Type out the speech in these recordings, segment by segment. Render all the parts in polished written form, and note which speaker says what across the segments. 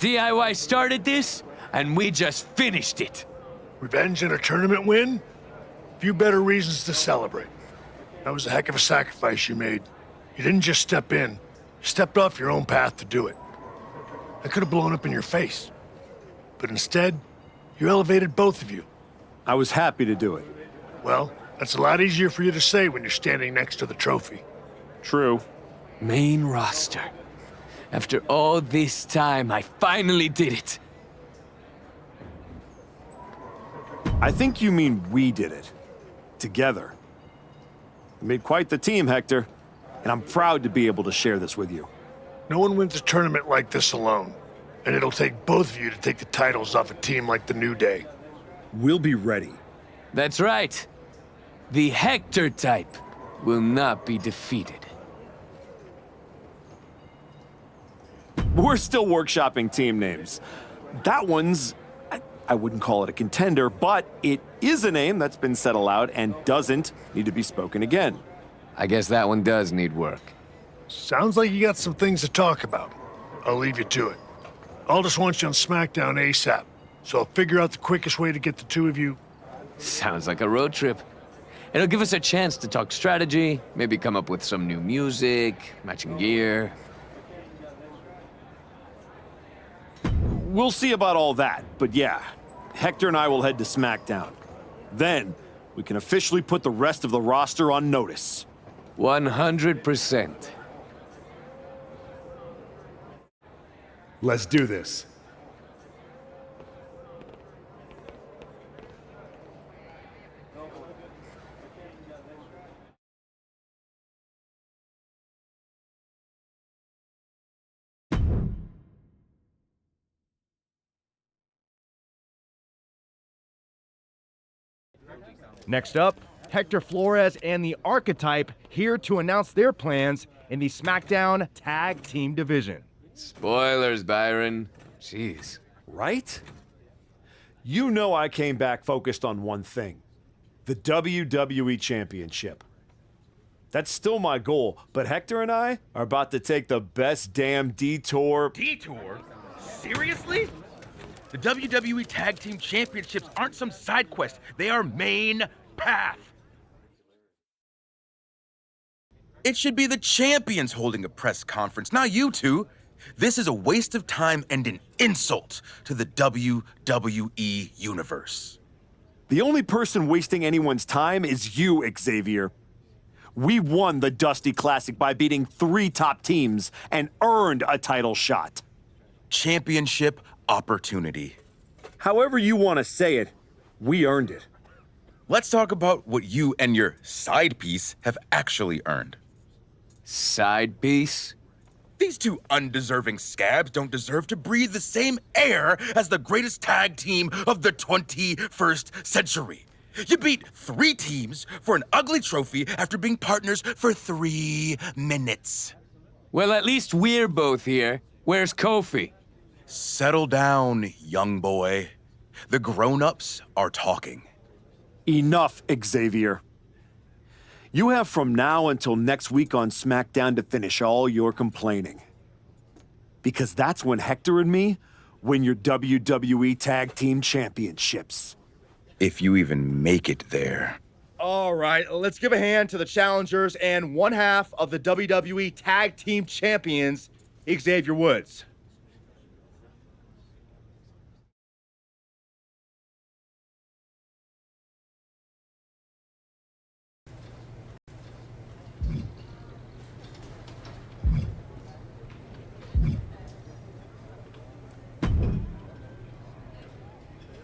Speaker 1: DIY started this, and we just finished it.
Speaker 2: Revenge and a tournament win? Few better reasons to celebrate. That was a heck of a sacrifice you made. You didn't just step in. You stepped off your own path to do it. I could have blown up in your face. But instead, you elevated both of you.
Speaker 3: I was happy to do it.
Speaker 2: Well, that's a lot easier for you to say when you're standing next to the trophy.
Speaker 3: True.
Speaker 1: Main roster. After all this time, I finally did it.
Speaker 3: I think you mean we did it. Together. We made quite the team, Hector. And I'm proud to be able to share this with you.
Speaker 2: No one wins a tournament like this alone. And it'll take both of you to take the titles off a team like the New Day.
Speaker 3: We'll be ready.
Speaker 1: That's right. The Hector type will not be defeated.
Speaker 3: We're still workshopping team names. That one's... I wouldn't call it a contender, but it is a name that's been said aloud and doesn't need to be spoken again.
Speaker 1: I guess that one does need work.
Speaker 2: Sounds like you got some things to talk about. I'll leave you to it. Aldous wants you on SmackDown ASAP, so I'll figure out the quickest way to get the two of you.
Speaker 1: Sounds like a road trip. It'll give us a chance to talk strategy, maybe come up with some new music, matching gear.
Speaker 3: We'll see about all that, but yeah, Hector and I will head to SmackDown. Then, we can officially put the rest of the roster on notice.
Speaker 1: 100%.
Speaker 4: Let's do this.
Speaker 5: Next up, Hector Flore and the Archetype here to announce their plans in the SmackDown Tag Team Division.
Speaker 1: Spoilers, Byron. Jeez.
Speaker 3: Right? You know I came back focused on one thing. The WWE Championship. That's still my goal, but Hector and I are about to take the best damn detour...
Speaker 6: Detour? Seriously? The WWE Tag Team Championships aren't some side quest. They are main path. It should be the champions holding a press conference, not you two. This is a waste of time and an insult to the WWE Universe.
Speaker 3: The only person wasting anyone's time is you, Xavier. We won the Dusty Classic by beating 3 top teams and earned a title shot.
Speaker 6: Championship opportunity.
Speaker 3: However you want to say it, we earned it.
Speaker 6: Let's talk about what you and your side piece have actually earned.
Speaker 1: Side piece?
Speaker 6: These two undeserving scabs don't deserve to breathe the same air as the greatest tag team of the 21st century. You beat 3 teams for an ugly trophy after being partners for 3 minutes.
Speaker 1: Well, at least we're both here. Where's Kofi?
Speaker 6: Settle down, young boy. The grown-ups are talking.
Speaker 3: Enough, Xavier. You have from now until next week on SmackDown to finish all your complaining. Because that's when Hector and me win your WWE Tag Team Championships.
Speaker 6: If you even make it there.
Speaker 5: All right, let's give a hand to the challengers and one half of the WWE Tag Team Champions, Xavier Woods.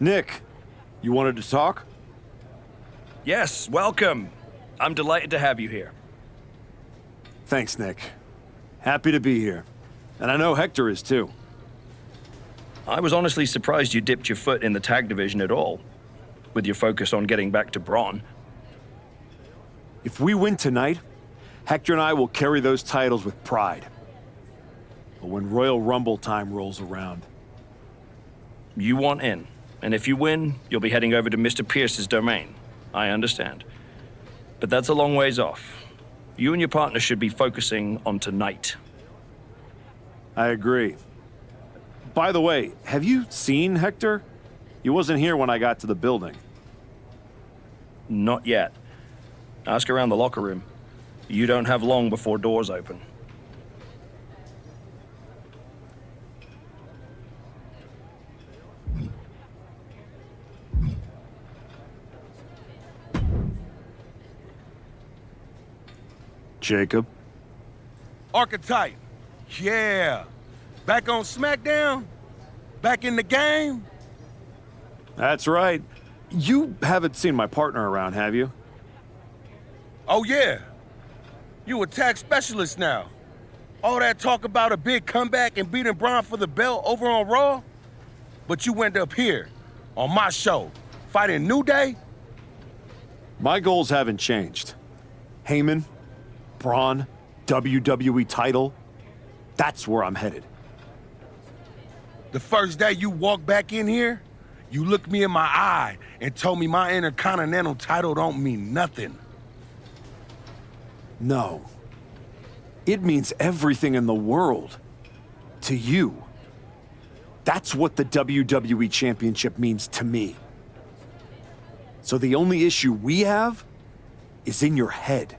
Speaker 3: Nick, you wanted to talk?
Speaker 7: Yes, welcome. I'm delighted to have you here.
Speaker 3: Thanks, Nick. Happy to be here. And I know Hector is too.
Speaker 7: I was honestly surprised you dipped your foot in the tag division at all, with your focus on getting back to Braun.
Speaker 3: If we win tonight, Hector and I will carry those titles with pride. But when Royal Rumble time rolls around...
Speaker 7: You want in, and if you win, you'll be heading over to Mr. Pierce's domain. I understand. But that's a long ways off. You and your partner should be focusing on tonight.
Speaker 3: I agree. By the way, have you seen Hector? He wasn't here when I got to the building.
Speaker 7: Not yet. Ask around the locker room. You don't have long before doors open.
Speaker 3: Jacob?
Speaker 6: Archetype. Yeah. Back on SmackDown? Back in the game?
Speaker 3: That's right. You haven't seen my partner around, have you?
Speaker 6: Oh, yeah. You a tag specialist now. All that talk about a big comeback and beating Braun for the belt over on Raw? But you went up here, on my show, fighting New Day?
Speaker 3: My goals haven't changed. Heyman, Braun, WWE title. That's where I'm headed.
Speaker 6: The first day you walked back in here, you looked me in my eye and told me my Intercontinental title don't mean nothing.
Speaker 3: No. It means everything in the world. To you. That's what the WWE Championship means to me. So the only issue we have is in your head.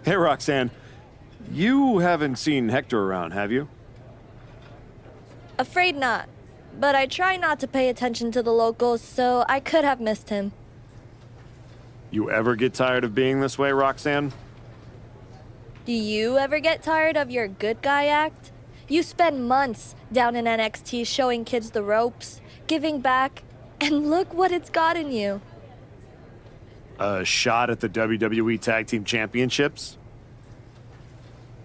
Speaker 3: Hey, Roxanne. You haven't seen Hector around, have you?
Speaker 4: Afraid not. But I try not to pay attention to the locals, so I could have missed him.
Speaker 3: You ever get tired of being this way, Roxanne?
Speaker 4: Do you ever get tired of your good guy act? You spend months down in NXT showing kids the ropes, giving back, and look what it's gotten you.
Speaker 3: A shot at the WWE Tag Team Championships?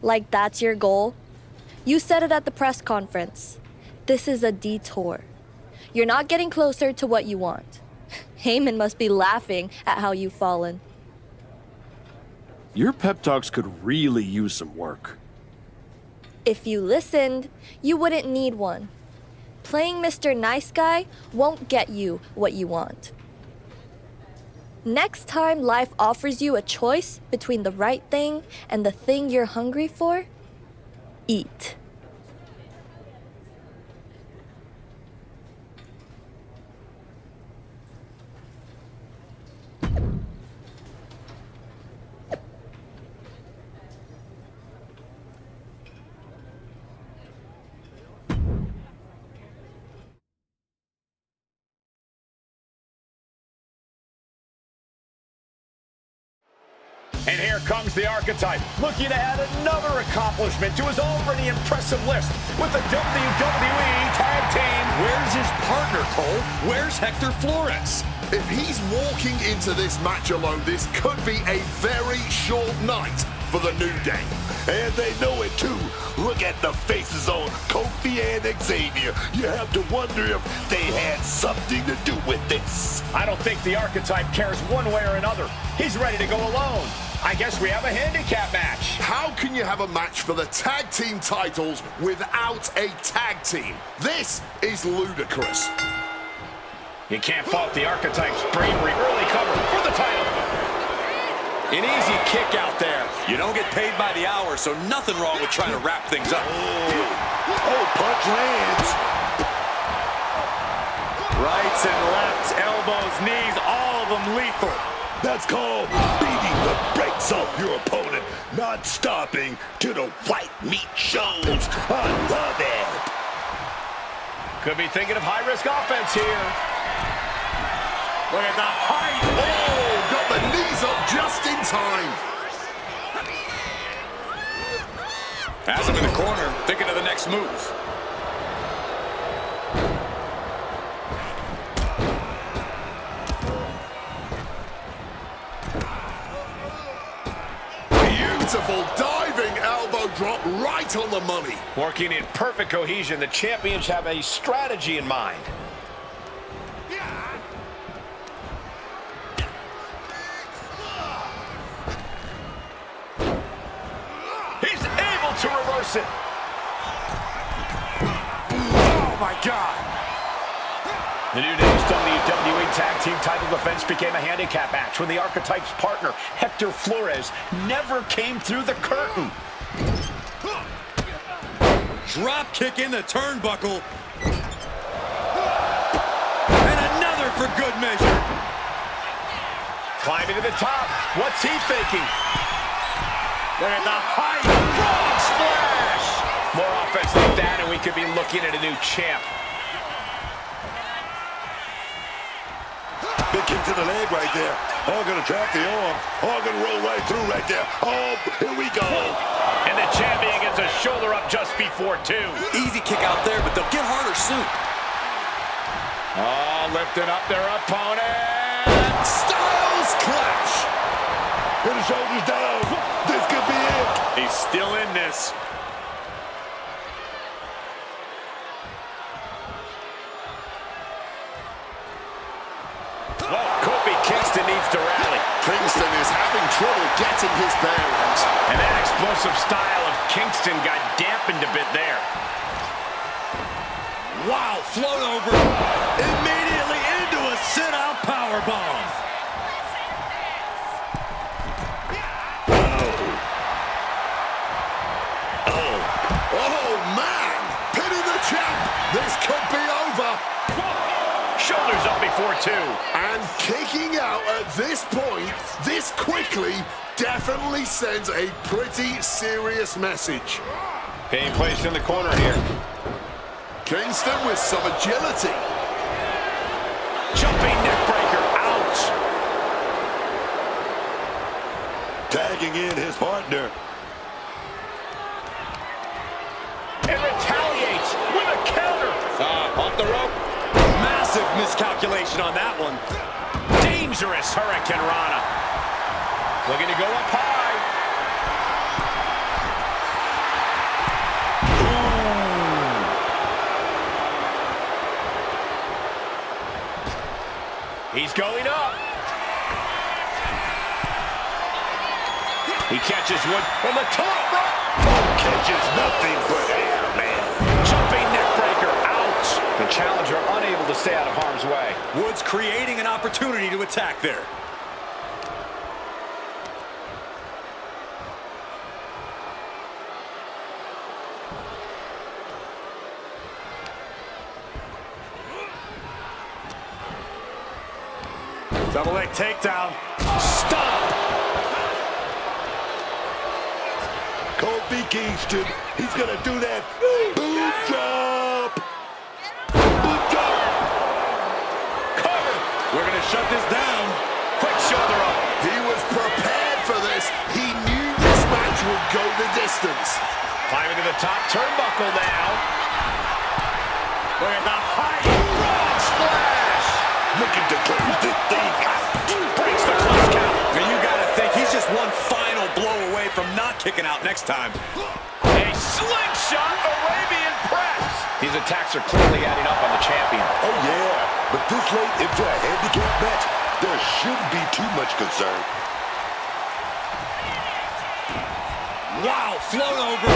Speaker 4: Like that's your goal? You said it at the press conference. This is a detour. You're not getting closer to what you want. Heyman must be laughing at how you've fallen.
Speaker 3: Your pep talks could really use some work.
Speaker 4: If you listened, you wouldn't need one. Playing Mr. Nice Guy won't get you what you want. Next time life offers you a choice between the right thing and the thing you're hungry for, eat.
Speaker 8: And here comes the Archetype, looking to add another accomplishment to his already impressive list with the WWE Tag Team.
Speaker 9: Where's his partner, Cole? Where's Hector Flore?
Speaker 10: If he's walking into this match alone, this could be a very short night for the New Day. And they know it too. Look at the faces on Kofi and Xavier. You have to wonder if they had something to do with this.
Speaker 8: I don't think the Archetype cares one way or another. He's ready to go alone. I guess we have a handicap match.
Speaker 10: How can you have a match for the tag team titles without a tag team? This is ludicrous.
Speaker 8: You can't fault the Archetype's bravery. Early cover for the title.
Speaker 9: An easy kick out there. You don't get paid by the hour, so nothing wrong with trying to wrap things up.
Speaker 10: Oh, punch lands.
Speaker 8: Rights and lefts, elbows, knees, all of them lethal.
Speaker 10: That's called beating the brakes off your opponent, not stopping till the white meat shows. I love it.
Speaker 8: Could be thinking of high-risk offense here. Look at the height.
Speaker 10: Oh, got the knees up just in time.
Speaker 9: Has him in the corner, thinking of the next move.
Speaker 10: Beautiful diving elbow drop right on the money.
Speaker 8: Working in perfect cohesion, the champions have a strategy in mind. He's able to reverse it. Oh, my God. The New Day's WWE Tag Team title defense became a handicap match when the Archetype's partner, Hector Flore, never came through the curtain.
Speaker 9: Drop kick in the turnbuckle. And another for good measure.
Speaker 8: Climbing to the top. What's he thinking? They're at the height. Frog splash! More offense like that, and we could be looking at a new champ.
Speaker 10: Big kick to the leg right there. Oh, gonna trap the arm. Oh, gonna roll right through right there. Oh, here we go.
Speaker 8: And the champion gets a shoulder up just before 2.
Speaker 9: Easy kick out there, but they'll get harder soon.
Speaker 8: Oh, lifting up their opponent.
Speaker 10: Styles clash. Put the shoulders down. This could be it.
Speaker 8: He's still in this. Kofi Kingston needs to rally.
Speaker 10: Kingston is having trouble getting his bearings.
Speaker 8: And that explosive style of Kingston got dampened a bit there.
Speaker 9: Wow, float over. Immediately into a sit-out powerbomb.
Speaker 10: Oh, man. Pinning the champ. This could be over.
Speaker 8: Shoulders up before 2.
Speaker 10: And kicking out at this point, this quickly, definitely sends a pretty serious message.
Speaker 8: Being placed in the corner here.
Speaker 10: Kingston with some agility.
Speaker 8: Jumping neckbreaker. Ouch.
Speaker 10: Tagging in his partner.
Speaker 8: And retaliates with a counter. Off the rope.
Speaker 9: Massive miscalculation on that one.
Speaker 8: Dangerous Hurricane Rana. Looking to go up high. Ooh. He's going up. He catches one from the top rope.
Speaker 10: Catches nothing but air, man.
Speaker 8: Jumping neckbreaker. Ouch. The challenger unable to stay out of harm's way.
Speaker 9: Woods creating an opportunity to attack there.
Speaker 8: Double leg takedown. Stop.
Speaker 10: Kofi Kingston, he's gonna do that boot drop. Boot drop.
Speaker 8: Cover. We're gonna shut this down. Quick shoulder up.
Speaker 10: He was prepared for this. He knew this match would go the distance.
Speaker 8: Climbing to the top turnbuckle now. Look at the high frog splash.
Speaker 10: Looking to close this thing out.
Speaker 8: Breaks the close count.
Speaker 9: Now you gotta think he's just one final blow away from not kicking out next time.
Speaker 8: A slingshot Arabian press. These attacks are clearly adding up on the champion.
Speaker 10: Oh, yeah. But this late into a handicap match, there shouldn't be too much concern.
Speaker 9: Wow, float over.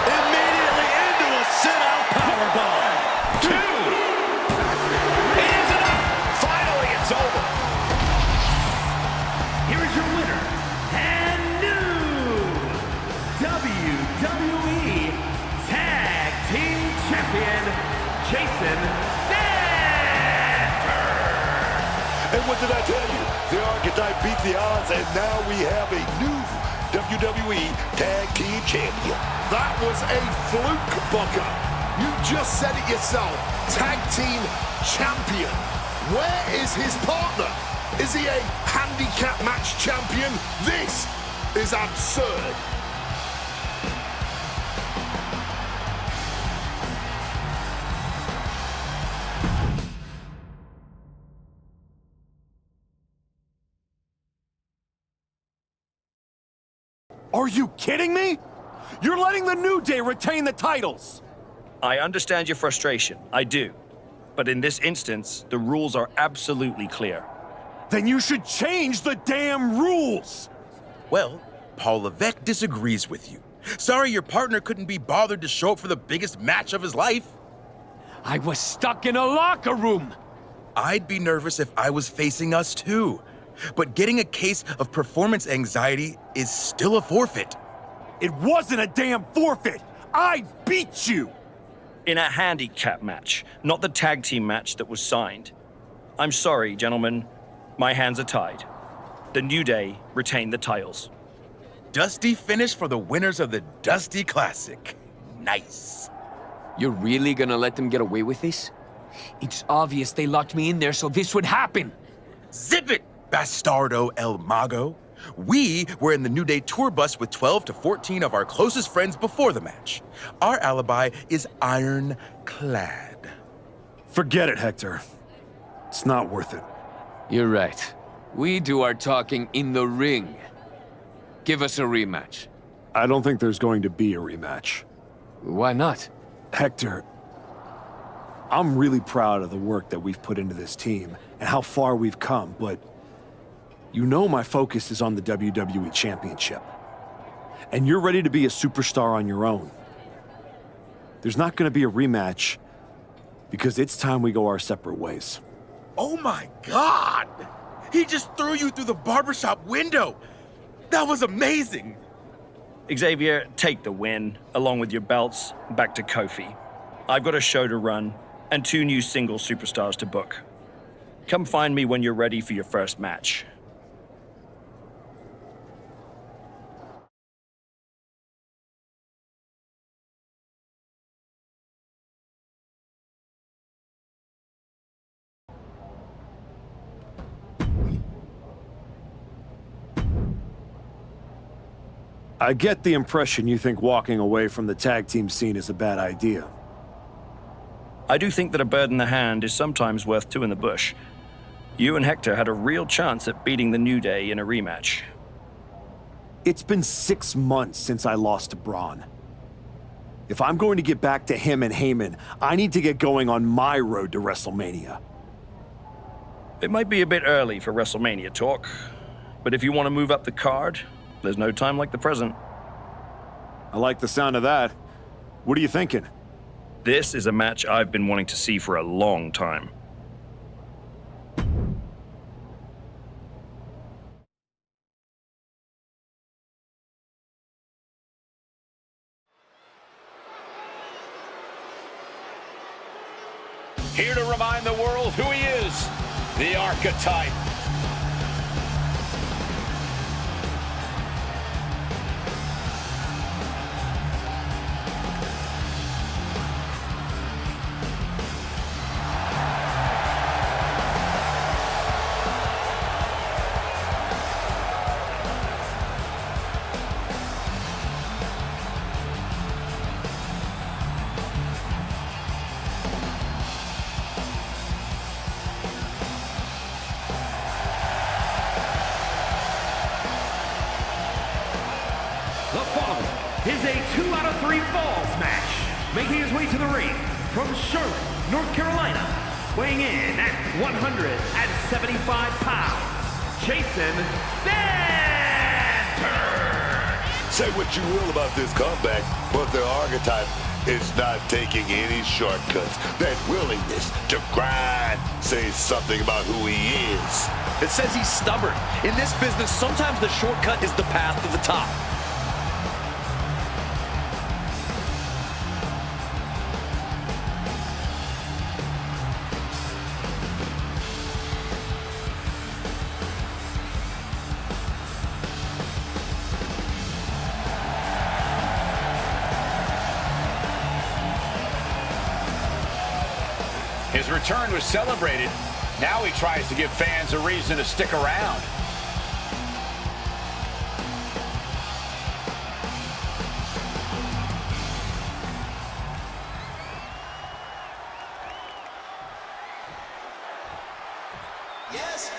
Speaker 9: Immediately into a sit-out powerbomb.
Speaker 8: 2. Is enough. Finally, it's over.
Speaker 11: Here is your winner, and new WWE Tag Team Champion, Jason Xander.
Speaker 10: And what did I tell you? The Archetype beat the odds, and now we have a new WWE Tag Team Champion. That was a fluke, Booker. You just said it yourself. Tag Team Champion. Where is his partner? Is he a handicap match champion? This is absurd.
Speaker 3: Are you kidding me? You're letting the New Day retain the titles!
Speaker 7: I understand your frustration. I do. But in this instance, the rules are absolutely clear.
Speaker 3: Then you should change the damn rules!
Speaker 6: Well, Paul Levesque disagrees with you. Sorry your partner couldn't be bothered to show up for the biggest match of his life.
Speaker 1: I was stuck in a locker room.
Speaker 6: I'd be nervous if I was facing us too. But getting a case of performance anxiety is still a forfeit.
Speaker 3: It wasn't a damn forfeit! I beat you!
Speaker 7: In a handicap match, not the tag team match that was signed. I'm sorry, gentlemen. My hands are tied. The New Day retain the titles.
Speaker 6: Dusty finish for the winners of the Dusty Classic. Nice.
Speaker 1: You're really gonna let them get away with this? It's obvious they locked me in there so this would happen.
Speaker 6: Zip it, Bastardo El Mago. We were in the New Day tour bus with 12 to 14 of our closest friends before the match. Our alibi is ironclad.
Speaker 3: Forget it, Hector. It's not worth it.
Speaker 1: You're right. We do our talking in the ring. Give us a rematch.
Speaker 3: I don't think there's going to be a rematch.
Speaker 1: Why not?
Speaker 3: Hector, I'm really proud of the work that we've put into this team and how far we've come, but you know my focus is on the WWE Championship. And you're ready to be a superstar on your own. There's not going to be a rematch because it's time we go our separate ways.
Speaker 6: Oh my God! He just threw you through the barbershop window! That was amazing!
Speaker 7: Xavier, take the win, along with your belts, back to Kofi. I've got a show to run, and 2 new single superstars to book. Come find me when you're ready for your first match.
Speaker 3: I get the impression you think walking away from the tag team scene is a bad idea.
Speaker 7: I do think that a bird in the hand is sometimes worth 2 in the bush. You and Hector had a real chance at beating the New Day in a rematch.
Speaker 3: It's been 6 months since I lost to Braun. If I'm going to get back to him and Heyman, I need to get going on my road to WrestleMania.
Speaker 7: It might be a bit early for WrestleMania talk, but if you want to move up the card, there's no time like the present.
Speaker 3: I like the sound of that. What are you thinking?
Speaker 7: This is a match I've been wanting to see for a long time.
Speaker 8: Here to remind the world who he is, the Archetype.
Speaker 11: The following is a 2 out of 3 falls match. Making his way to the ring from Charlotte, North Carolina, weighing in at 175 pounds, Jason Xander.
Speaker 10: Say what you will about this comeback, but the Archetype is not taking any shortcuts. That willingness to grind says something about who he is.
Speaker 9: It says he's stubborn. In this business, sometimes the shortcut is the path to the top.
Speaker 8: His return was celebrated. Now he tries to give fans a reason to stick around.
Speaker 10: Yes,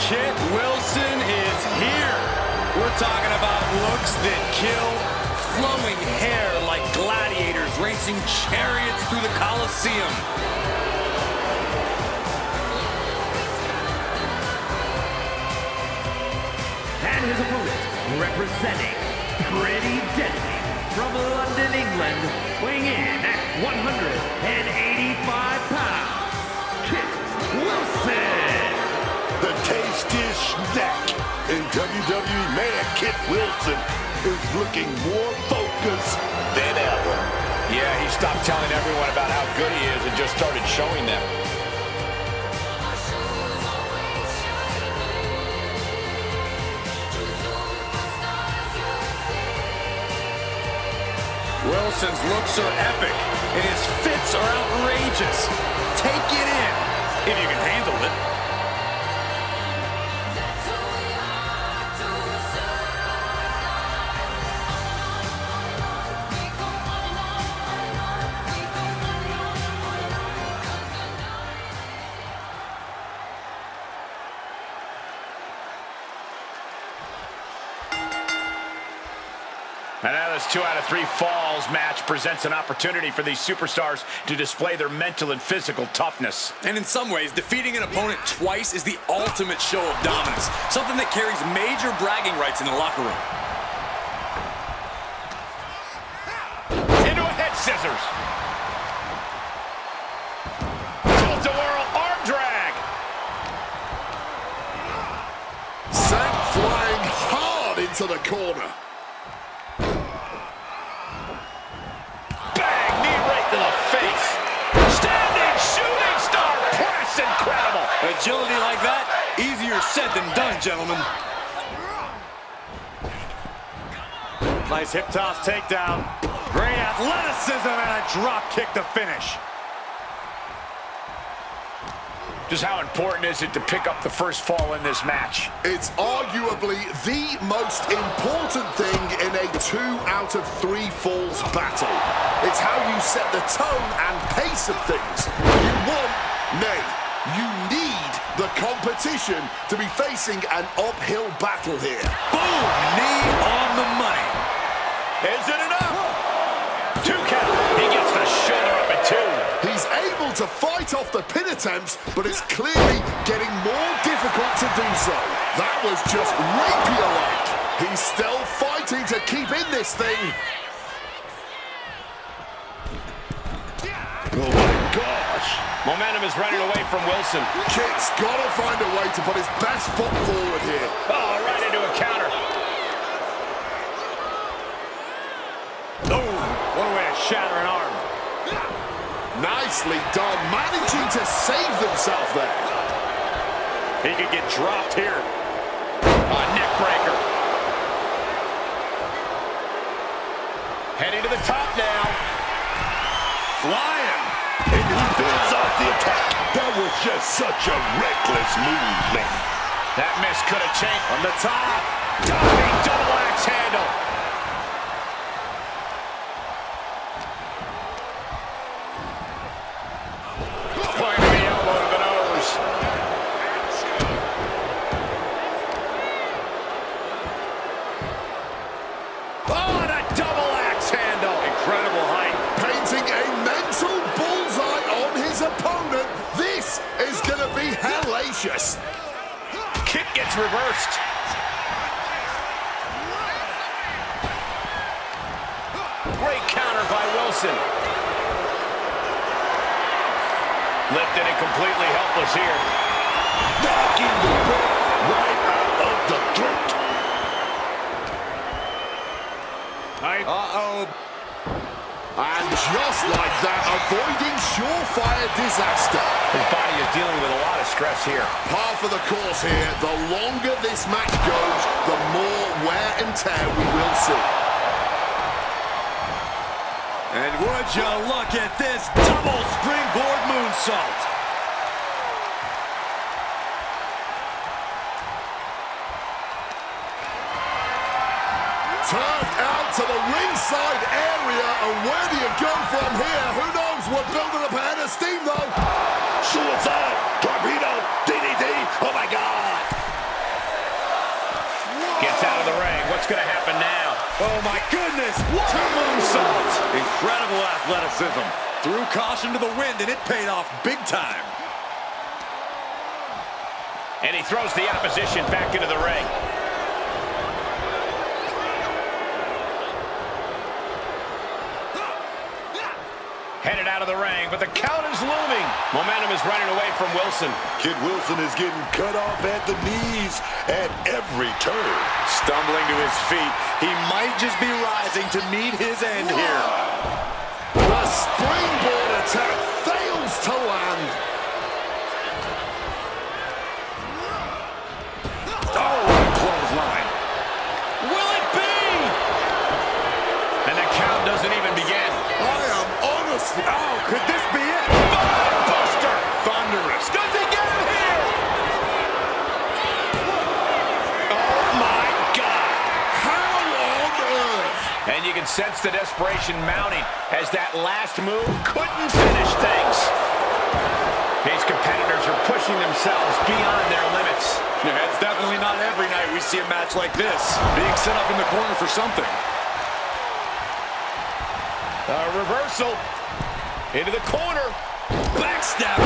Speaker 9: Chip Wilson is here. We're talking about looks that kill, flowing hair like gladiators racing chariots through the Coliseum.
Speaker 11: representing Pretty Deadly from London, England, weighing in at 185 pounds, Kit Wilson.
Speaker 10: The tastiest snack in WWE. Man, Kit Wilson is looking more focused than ever.
Speaker 8: Yeah, he stopped telling everyone about how good he is and just started showing them. Wilson's looks are epic, and his fits are outrageous. Take it in, if you can handle it. And now this 2 out of 3 falls match presents an opportunity for these superstars to display their mental and physical toughness.
Speaker 9: And in some ways, defeating an opponent twice is the ultimate show of dominance, something that carries major bragging rights in the locker room.
Speaker 8: Into a head scissors. Tilt-a-whirl arm drag.
Speaker 10: Sent flying hard into the corner.
Speaker 9: Agility like that, easier said than done, gentlemen.
Speaker 8: Nice hip toss takedown. Great athleticism and a drop kick to finish. Just how important is it to pick up the first fall in this match?
Speaker 10: It's arguably the most important thing in a 2 out of 3 falls battle. It's how you set the tone and pace of things. You want, nay, you need the competition to be facing an uphill battle here.
Speaker 9: Boom! Knee on the money.
Speaker 8: Is it enough? 2 count. He gets the shoulder up at 2.
Speaker 10: He's able to fight off the pin attempts, but it's clearly getting more difficult to do so. That was just rapier-like. He's still fighting to keep in this thing. Oh my gosh.
Speaker 8: Momentum is running away from Wilson.
Speaker 10: Kit's got to find a way to put his best foot forward here.
Speaker 8: Oh, right into a counter. Oh, what a way to shatter an arm.
Speaker 10: Nicely done, managing to save themselves there.
Speaker 8: He could get dropped here. Neck breaker. Heading to the top now. Flying.
Speaker 10: And he builds off the attack. That was just such a reckless move, man.
Speaker 8: That miss could have changed. On the top. Diving double axe handle. Pointing the elbow to the nose. Oh, and a double axe handle. Incredible height.
Speaker 10: Painting a mental bullseye on his opponent. This is going to be hellacious.
Speaker 8: Kick gets reversed. Great counter by Wilson. Lifted and completely helpless here.
Speaker 10: Knocking the breath right out of the throat.
Speaker 8: Uh-oh.
Speaker 10: And just like that, avoiding surefire disaster.
Speaker 8: His body is dealing with a lot of stress here.
Speaker 10: Par for the course here. The longer this match goes, the more wear and tear we will see.
Speaker 9: And would you look at this double springboard moonsault.
Speaker 10: Turned out to the ringside area, and where do you go from here? Who knows? We're building up a head of steam, though. Suicide, torpedo, DDT, oh my God.
Speaker 8: Gets out of the ring. What's going to happen now?
Speaker 9: Oh my goodness! Two moonsaults! Incredible athleticism. Threw caution to the wind and it paid off big time.
Speaker 8: And he throws the opposition back into the ring. out of the ring, but the count is looming. Momentum is running away from Wilson.
Speaker 10: Kid Wilson is getting cut off at the knees at every turn.
Speaker 8: Stumbling to his feet, he might just be rising to meet his end here.
Speaker 10: The springboard attack fails to land.
Speaker 8: Oh, what a clothesline. Will it be? And the count doesn't even begin.
Speaker 10: I am honestly...
Speaker 8: Oh, could this be it? Buster! Thunderous. Does he get him here? Oh, my God.
Speaker 10: How on earth?
Speaker 8: And you can sense the desperation mounting as that last move couldn't finish things. These competitors are pushing themselves beyond their limits.
Speaker 9: Yeah, it's definitely not every night we see a match like this, being set up in the corner for something.
Speaker 8: A reversal into the corner. Backstabber.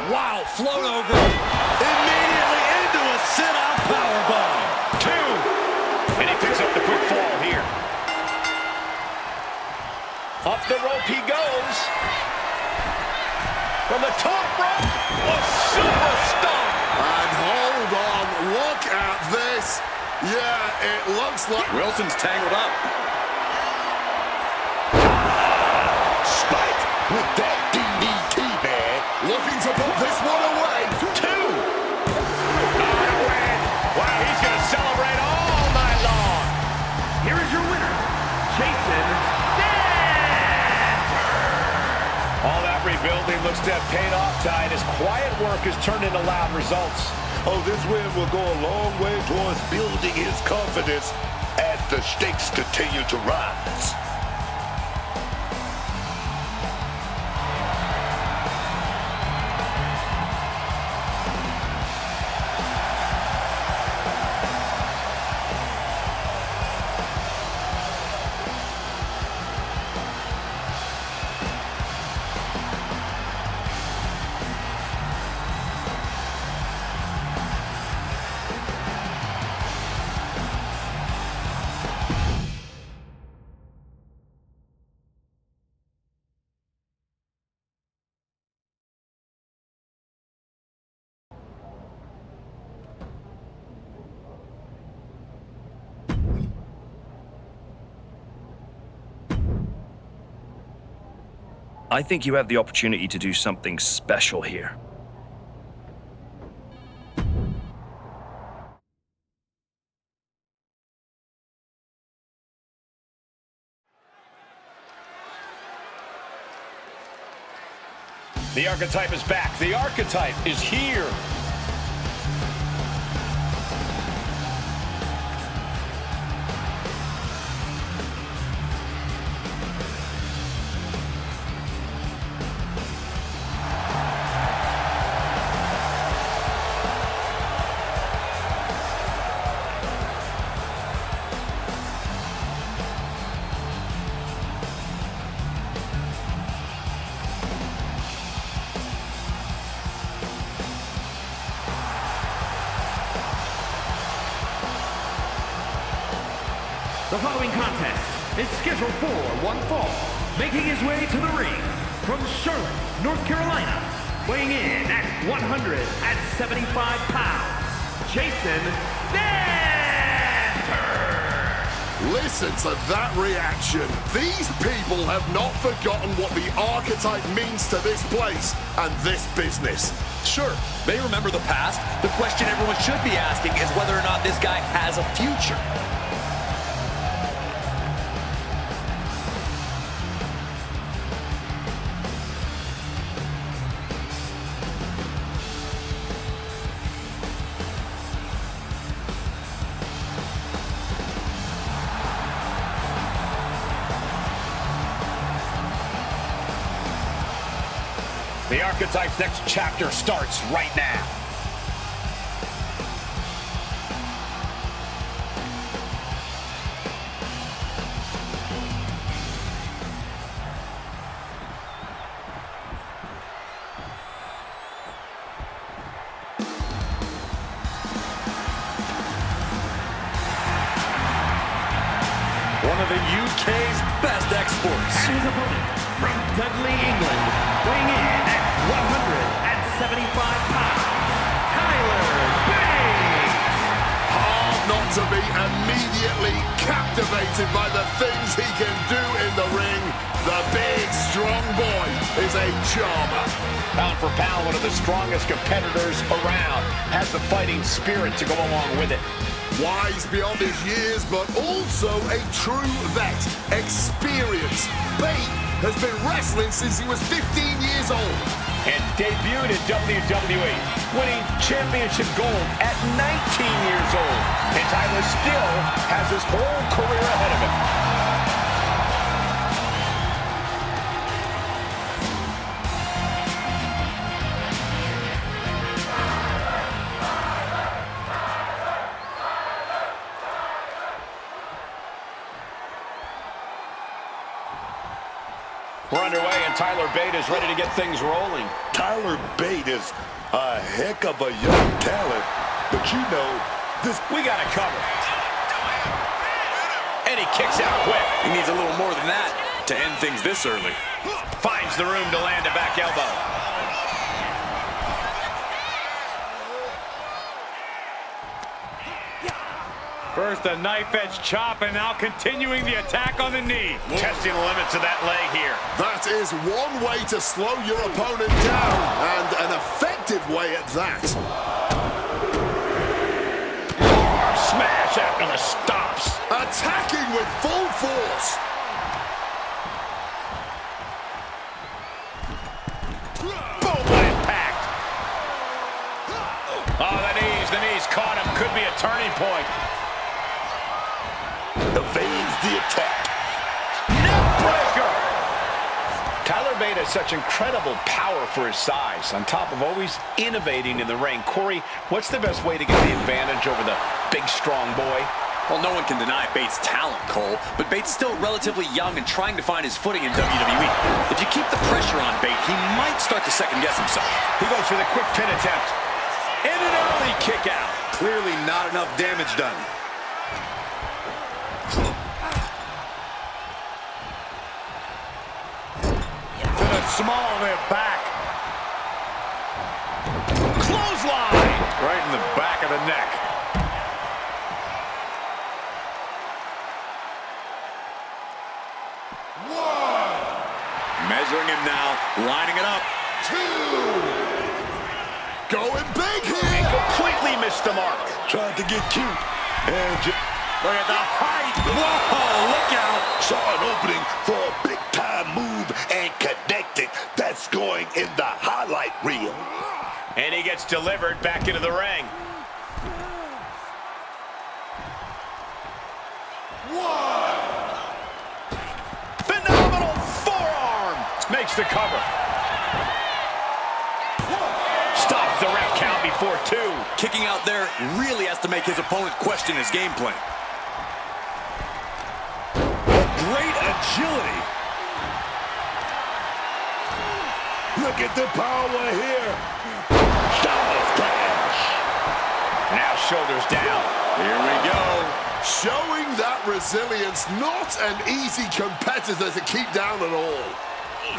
Speaker 9: Wow, float over. Immediately into a sit-out powerbomb.
Speaker 8: 2. And he picks up the quick fall here. Up the rope he goes. From the top rope, a super stomp.
Speaker 10: And hold on, look at this. Yeah, it looks like...
Speaker 9: Wilson's tangled up.
Speaker 10: Spike with that DDT, man. Looking to put this one away.
Speaker 8: 2. Wow, he's going to celebrate all night long.
Speaker 11: Here is your winner, Jason Xander.
Speaker 8: All that rebuilding looks to have paid off, Ty. His quiet work has turned into loud results.
Speaker 10: Oh, this win will go a long way towards building his confidence as the stakes continue to rise.
Speaker 7: I think you have the opportunity to do something special here.
Speaker 8: The Archetype is back. The Archetype is here.
Speaker 11: The following contest is scheduled for one fall. Making his way to the ring from Charlotte, North Carolina, weighing in at 175 pounds, Jason Xander.
Speaker 10: Listen to that reaction. These people have not forgotten what the Archetype means to this place and this business.
Speaker 9: Sure, they remember the past. The question everyone should be asking is whether or not this guy has a future.
Speaker 8: The Archetype's next chapter starts right now. one of the UK's best exports.
Speaker 11: And his opponent from Dudley, England, weighing in at 175 pounds, Tyler Bate.
Speaker 10: Hard not to be immediately captivated by the things he can do in the ring. The big, strong boy is a charmer.
Speaker 8: Pound for pound, one of the strongest competitors around. Has the fighting spirit to go along with it.
Speaker 10: Wise beyond his years, but also a true vet. Experience. Bate has been wrestling since he was 15 years old.
Speaker 8: And debuted in WWE, winning championship gold at 19 years old. And Tyler still has his whole career ahead of him. We're underway, and Tyler Bate is ready to get things rolling.
Speaker 10: Tyler Bate is a heck of a young talent, but you know, this...
Speaker 8: We got it covered. And he kicks out quick.
Speaker 9: He needs a little more than that to end things this early.
Speaker 8: Finds the room to land a back elbow. First a knife-edge chop, and now continuing the attack on the knee. Testing the limits of that leg here.
Speaker 10: That is one way to slow your opponent down, and an effective way at that.
Speaker 8: Smash after the stops.
Speaker 10: Attacking with full force.
Speaker 8: Boom, impact. Oh, the knees caught him. Could be a turning point.
Speaker 10: Evades the attack.
Speaker 8: Neckbreaker. Tyler Bate has such incredible power for his size, on top of always innovating in the ring. Corey, what's the best way to get the advantage over the big, strong boy?
Speaker 9: Well, no one can deny Bates' talent, Cole, but Bates still relatively young and trying to find his footing in WWE. If you keep the pressure on Bate, he might start to second-guess himself.
Speaker 8: He goes for the quick pin attempt. And an early kick out.
Speaker 10: Clearly not enough damage done.
Speaker 8: To the small of their back. Clothesline. Right in the back of the neck.
Speaker 9: Measuring him now, lining it up.
Speaker 10: 2. Going big here.
Speaker 8: And completely missed the mark.
Speaker 10: Trying to get cute. And
Speaker 8: look at the height.
Speaker 10: whoa, look out. Saw an opening for a big-time move and connected. That's going in the highlight reel.
Speaker 8: And he gets delivered back into the ring.
Speaker 10: 1.
Speaker 8: Phenomenal forearm. Makes the cover. Stops the ref count before 2.
Speaker 9: Kicking out there really has to make his opponent question his game plan.
Speaker 10: Great agility. Look at the power here. Shoulder crash.
Speaker 8: Now shoulders down.
Speaker 9: Here we go.
Speaker 10: Showing that resilience, not an easy competitor to keep down at all.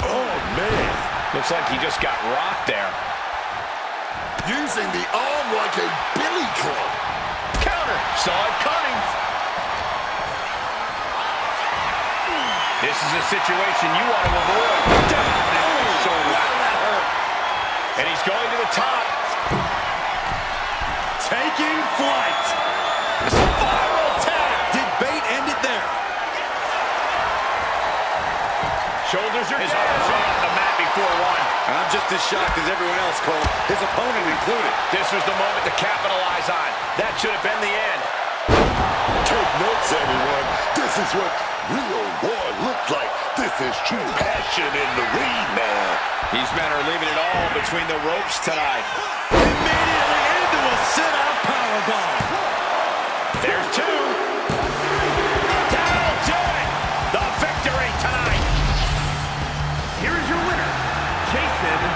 Speaker 10: Oh, man.
Speaker 8: Looks like he just got rocked there.
Speaker 10: Using the arm like a billy club.
Speaker 8: Counter. Saw it coming. This is a situation you want to avoid. Down on his shoulder. Wow, that hurt. And he's going to the top.
Speaker 9: Taking flight.
Speaker 8: Spiral tap.
Speaker 9: Did Bate end it there?
Speaker 8: Shoulders are on the mat before 1.
Speaker 9: I'm just as shocked as everyone else, Cole. His opponent included.
Speaker 8: This was the moment to capitalize on. That should have been the end.
Speaker 10: Take notes, everyone. This is what real war looks like. This is true passion in the ring, man.
Speaker 8: These men are leaving it all between the ropes tonight.
Speaker 9: Immediately into a sit-out powerbomb.
Speaker 8: There's 2. That'll do it. The victory tonight.
Speaker 11: Here is your winner, Jason Xander.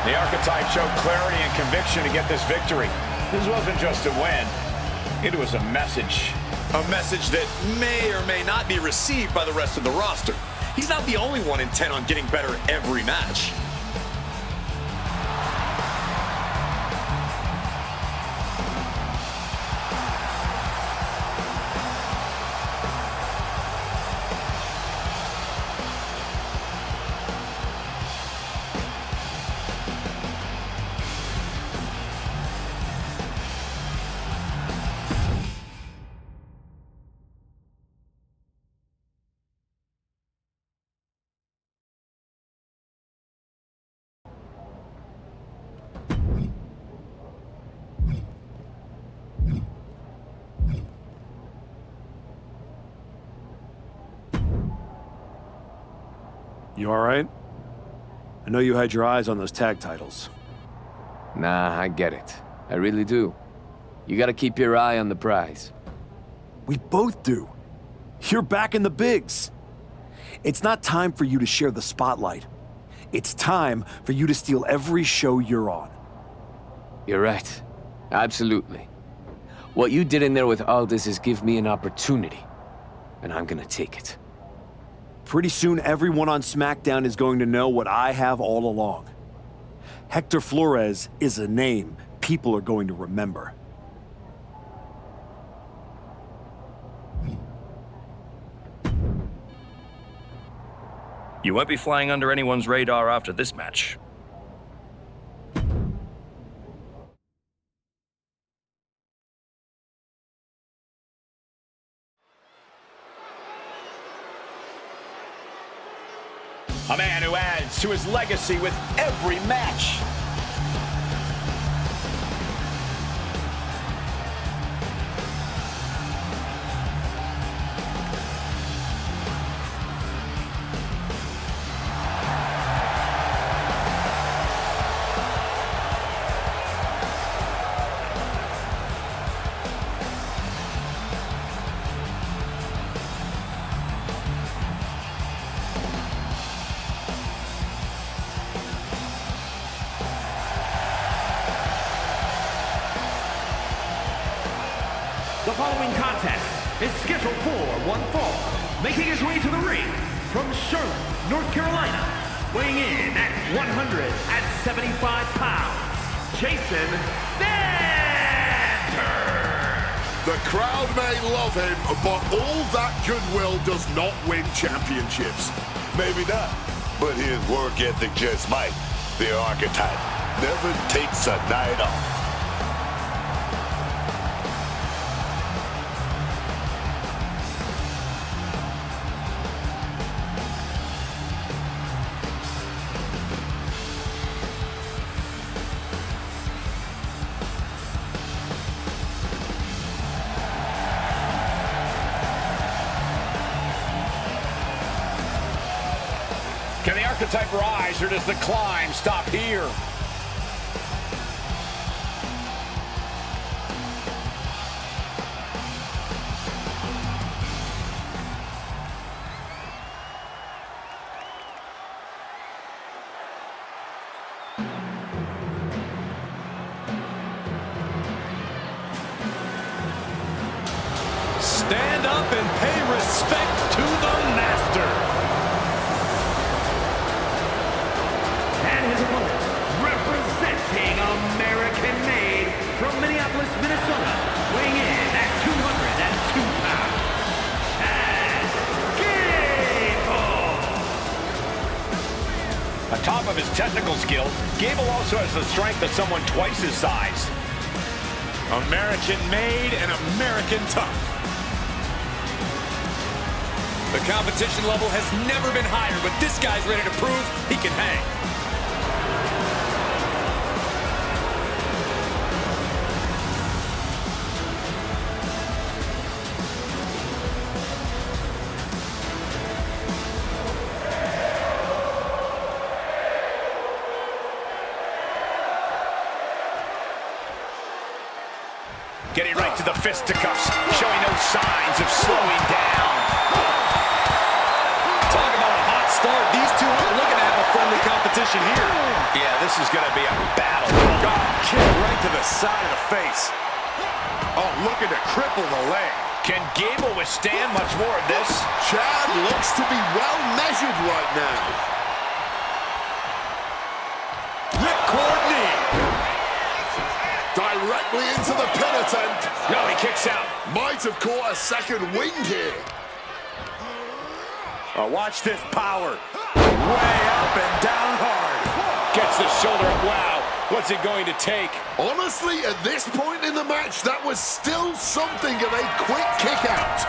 Speaker 8: The Archetype showed clarity and conviction to get this victory. This wasn't just a win. It was a message.
Speaker 9: A message that may or may not be received by the rest of the roster. He's not the only one intent on getting better every match.
Speaker 3: You all right? I know you had your eyes on those tag titles.
Speaker 1: Nah, I get it. I really do. You gotta keep your eye on the prize.
Speaker 3: We both do. You're back in the bigs. It's not time for you to share the spotlight. It's time for you to steal every show you're on.
Speaker 1: You're right. Absolutely. What you did in there with Aldis is give me an opportunity, and I'm gonna take it.
Speaker 3: Pretty soon, everyone on SmackDown is going to know what I have all along. Hector Flores is a name people are going to remember.
Speaker 7: You won't be flying under anyone's radar after this match.
Speaker 8: A man who adds to his legacy with every match.
Speaker 11: The following contest is scheduled for one fall. Making his way to the ring from Charlotte, North Carolina, weighing in at 175 pounds, Jason Xander.
Speaker 10: The crowd may love him, but all that goodwill does not win championships.
Speaker 12: Maybe not, but his work ethic just might. The Archetype never takes a night off.
Speaker 8: Can the Archetype rise, or does the climb stop here?
Speaker 9: Stand up and pay respect to the master.
Speaker 11: And his opponent, representing American-made from Minneapolis, Minnesota, weighing in at 202 pounds, Gable.
Speaker 8: On top of his technical skill, Gable also has the strength of someone twice his size.
Speaker 9: American-made and American tough. The competition level has never been higher, but this guy's ready to prove he can hang.
Speaker 8: Getting right to the fisticuffs, showing no signs of slowing down.
Speaker 9: Talk about a hot start. These two aren't looking to have a friendly competition here.
Speaker 8: Yeah, this is going to be a battle.
Speaker 9: Oh, kick right to the side of the face.
Speaker 8: Oh, looking to cripple the leg. Can Gable withstand much more of this?
Speaker 10: Chad looks to be well measured right now.
Speaker 8: Ripcord knee.
Speaker 10: Directly into the pin attempt.
Speaker 8: No, he kicks out.
Speaker 10: Might have caught a second wind here.
Speaker 8: Oh, watch this power. Way up and down hard. Gets the shoulder up. Wow. What's it going to take?
Speaker 10: Honestly, at this point in the match, that was still something of a quick kick out.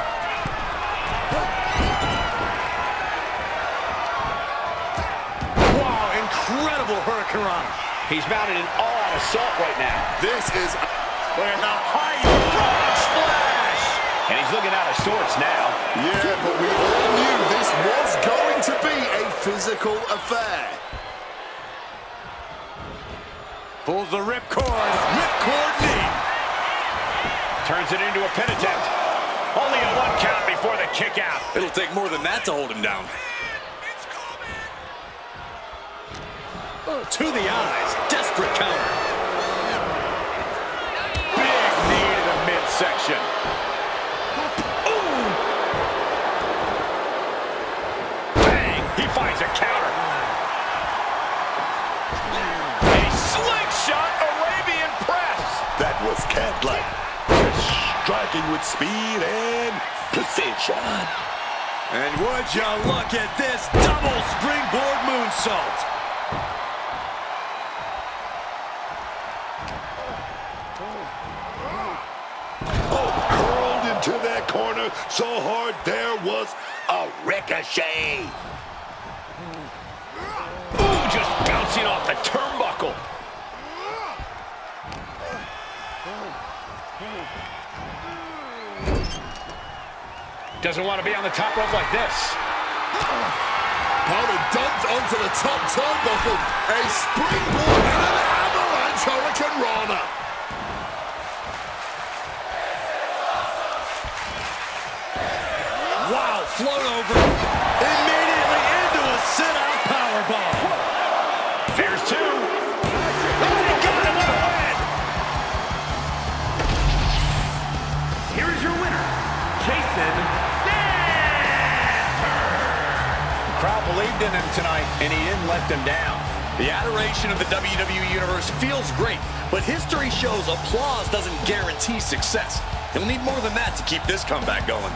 Speaker 8: Wow, incredible hurricanrana. He's mounted an all-out assault right now.
Speaker 10: This is...
Speaker 8: Look at the height. Frog splash. And he's looking out of sorts now.
Speaker 10: Yeah, but we all knew this was going to be a physical affair.
Speaker 8: Pulls the ripcord. Ripcord knee. Turns it into a pin attempt. Only a 1 count before the kick out.
Speaker 9: It'll take more than that to hold him down. To the eyes. Desperate counter.
Speaker 8: Big knee to the midsection. Ooh. Bang. He finds a counter. Slingshot Arabian press.
Speaker 12: That was cat-like. Striking with speed and precision.
Speaker 9: And would you look at this double springboard moonsault.
Speaker 12: Oh, curled into that corner so hard there was a ricochet.
Speaker 8: Ooh, just bouncing off the turnbuckle. Doesn't want to be on the top rope like this.
Speaker 10: Powder dumped onto the top turnbuckle. A springboard and an avalanche hurricanrana.
Speaker 9: Wow, float over. Immediately into a sit-out powerbomb.
Speaker 8: There's two. He got him with a win.
Speaker 11: Here is your winner, Jason Xander.
Speaker 8: The crowd believed in him tonight, and he didn't let them down.
Speaker 9: The adoration of the WWE Universe feels great, but history shows applause doesn't guarantee success. He'll need more than that to keep this comeback going.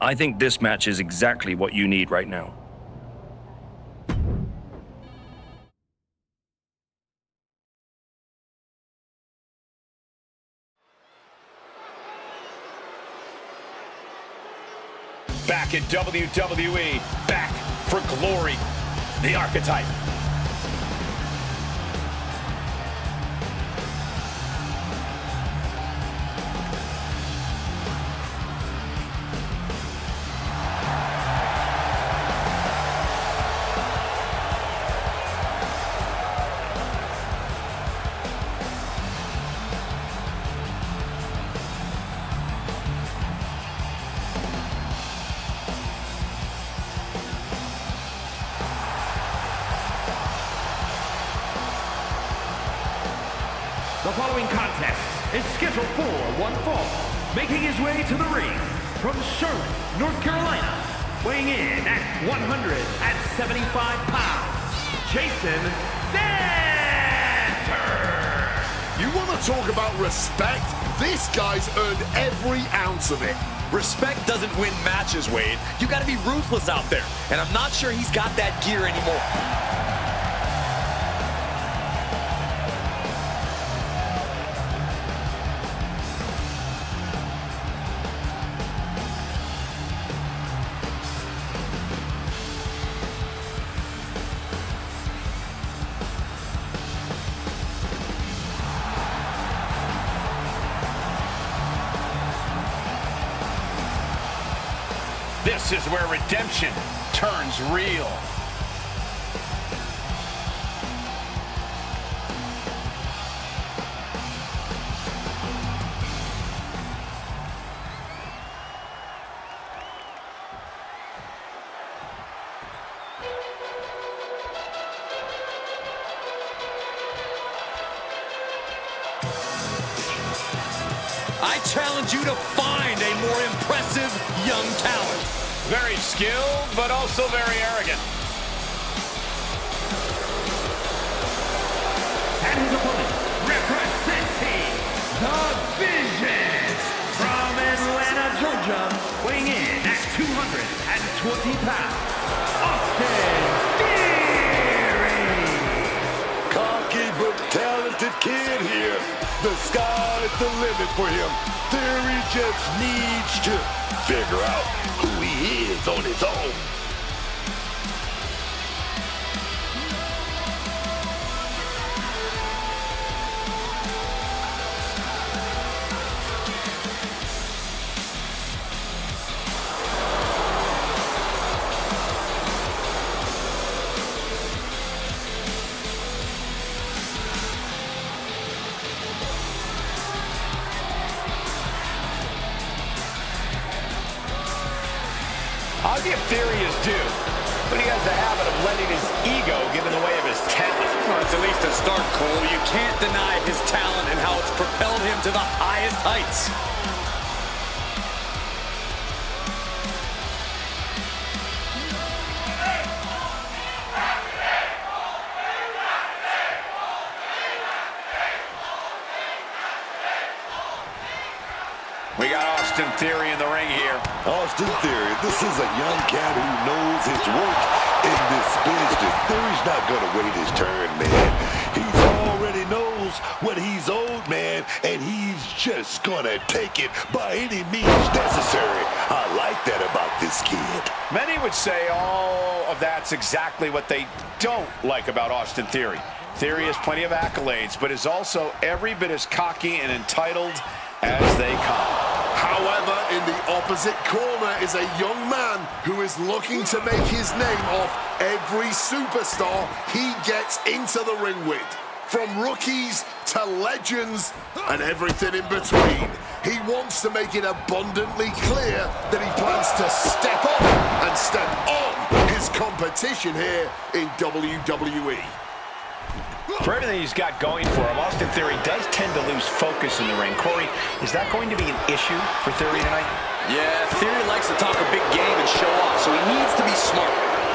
Speaker 7: I think this match is exactly what you need right now.
Speaker 8: Back in WWE, back for glory. The Archetype.
Speaker 11: The following contest is scheduled for one fall. Making his way to the ring from Charlotte, North Carolina, weighing in at 175 pounds, Jason Xander.
Speaker 10: You want to talk about respect? This guy's earned every ounce of it.
Speaker 9: Respect doesn't win matches, Wade. You gotta be ruthless out there, and I'm not sure he's got that gear anymore.
Speaker 8: This is where redemption turns real.
Speaker 9: I challenge you to find a more impressive young talent.
Speaker 8: Very skilled, but also very arrogant.
Speaker 11: And his opponent, representing the Vision, from Atlanta, Georgia, weighing in at 220 pounds, Austin Theory.
Speaker 12: Cocky but talented kid here. The sky's the limit for him. Theory just needs to figure out who he is on his own.
Speaker 8: I'll give Theory his due, but he has a habit of letting his ego get in the way of his talent.
Speaker 9: Well, it's at least a start, Cole. You can't deny his talent and how it's propelled him to the highest heights.
Speaker 8: We got Austin Theory in the ring here.
Speaker 12: Austin Theory, this is a young cat who knows his work in this business. Theory's not gonna wait his turn, man. He already knows what he's owed, man, and he's just gonna take it by any means necessary. I like that about this kid.
Speaker 8: Many would say all of that's exactly what they don't like about Austin Theory. Theory has plenty of accolades, but is also every bit as cocky and entitled as they come.
Speaker 10: However, in the opposite corner is a young man who is looking to make his name off every superstar he gets into the ring with. From rookies to legends and everything in between. He wants to make it abundantly clear that he plans to step up and step on his competition here in WWE.
Speaker 8: For everything he's got going for him, Austin Theory does tend to lose focus in the ring. Corey, is that going to be an issue for Theory tonight?
Speaker 9: Yeah, Theory likes to talk a big game and show off, so he needs to be smart.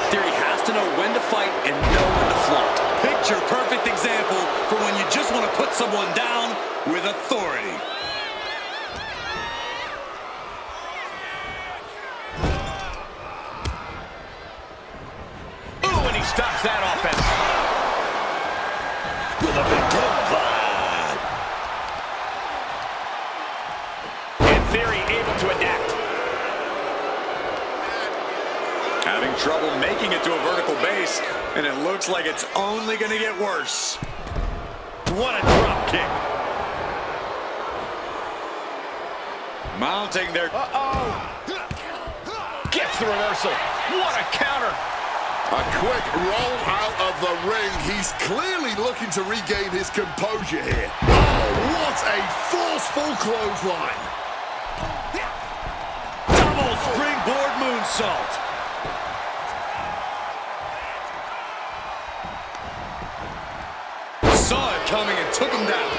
Speaker 9: Theory has to know when to fight and know when to flaunt. Picture perfect example for when you just want to put someone down with authority.
Speaker 8: Ooh, and he stops that offense.
Speaker 12: With a big clothesline.
Speaker 8: And Theory able to adapt.
Speaker 9: Having trouble making it to a vertical base, and it looks like it's only going to get worse.
Speaker 8: What a drop kick.
Speaker 9: Mounting their...
Speaker 8: Gets the reversal. What a counter.
Speaker 10: A quick roll out of the ring. He's clearly looking to regain his composure here. Oh, what a forceful clothesline.
Speaker 9: Double springboard moonsault. Saw it coming and took him down.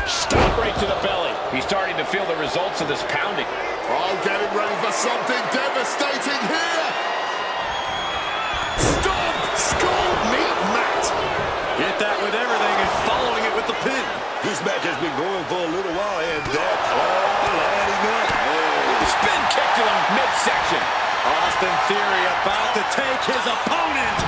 Speaker 8: Stop right to the belly. He's starting to feel the results of this pounding.
Speaker 10: Oh, getting ready for something devastating here. Stomp, skull, meat, mat.
Speaker 9: Hit that with everything and following it with the pin.
Speaker 12: This match has been going for a little while, and that's all adding up.
Speaker 8: Spin kick to the midsection.
Speaker 9: Austin Theory about to take his opponent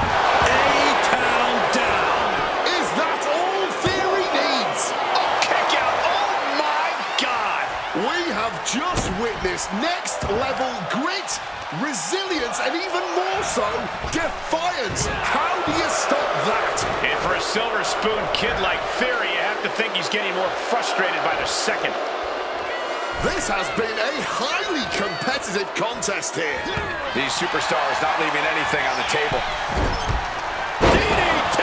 Speaker 9: A-town down.
Speaker 10: Is that all Theory needs?
Speaker 8: A kick out. Oh, my God.
Speaker 10: We have just witnessed next level grit, resilience, and even more so, defiance. How do you stop that?
Speaker 8: And for a silver spoon kid like Theory, you have to think he's getting more frustrated by the second.
Speaker 10: This has been a highly competitive contest here.
Speaker 8: These superstars not leaving anything on the table.
Speaker 9: DDT!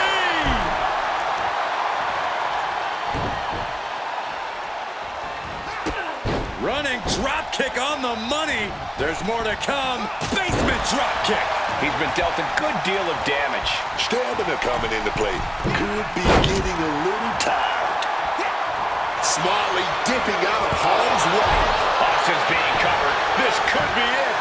Speaker 9: Running drop kick on the money. There's more to come. Basement drop kick.
Speaker 8: He's been dealt a good deal of damage.
Speaker 12: Stamina coming into play. Could be getting a little tired.
Speaker 10: Smartly dipping out of harm's way.
Speaker 8: Austin's being covered. This could be it.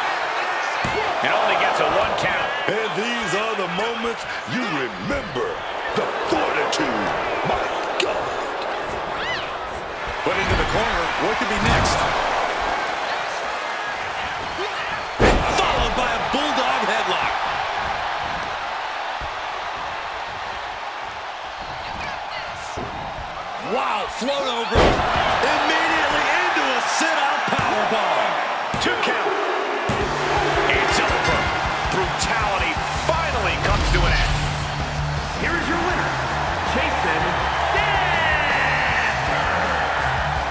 Speaker 8: It only gets a 1 count.
Speaker 12: And these are the moments you remember. The fortitude. My God.
Speaker 9: Put into the corner. What could be next? Followed by a bulldog headlock. Wow, float over. Immediately into a sit-out powerbomb.
Speaker 8: 2 count. It's over. Brutality finally comes to an end.
Speaker 11: Here is your winner, Jason Xander.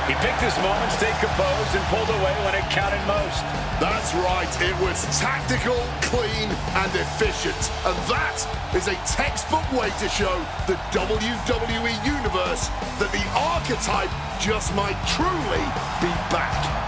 Speaker 8: He picked his moment, stayed composed, and pulled away when it counted most.
Speaker 10: That's right, it was tactical, clean, and efficient. And that is a textbook way to show the WWE Universe that the Archetype just might truly be back.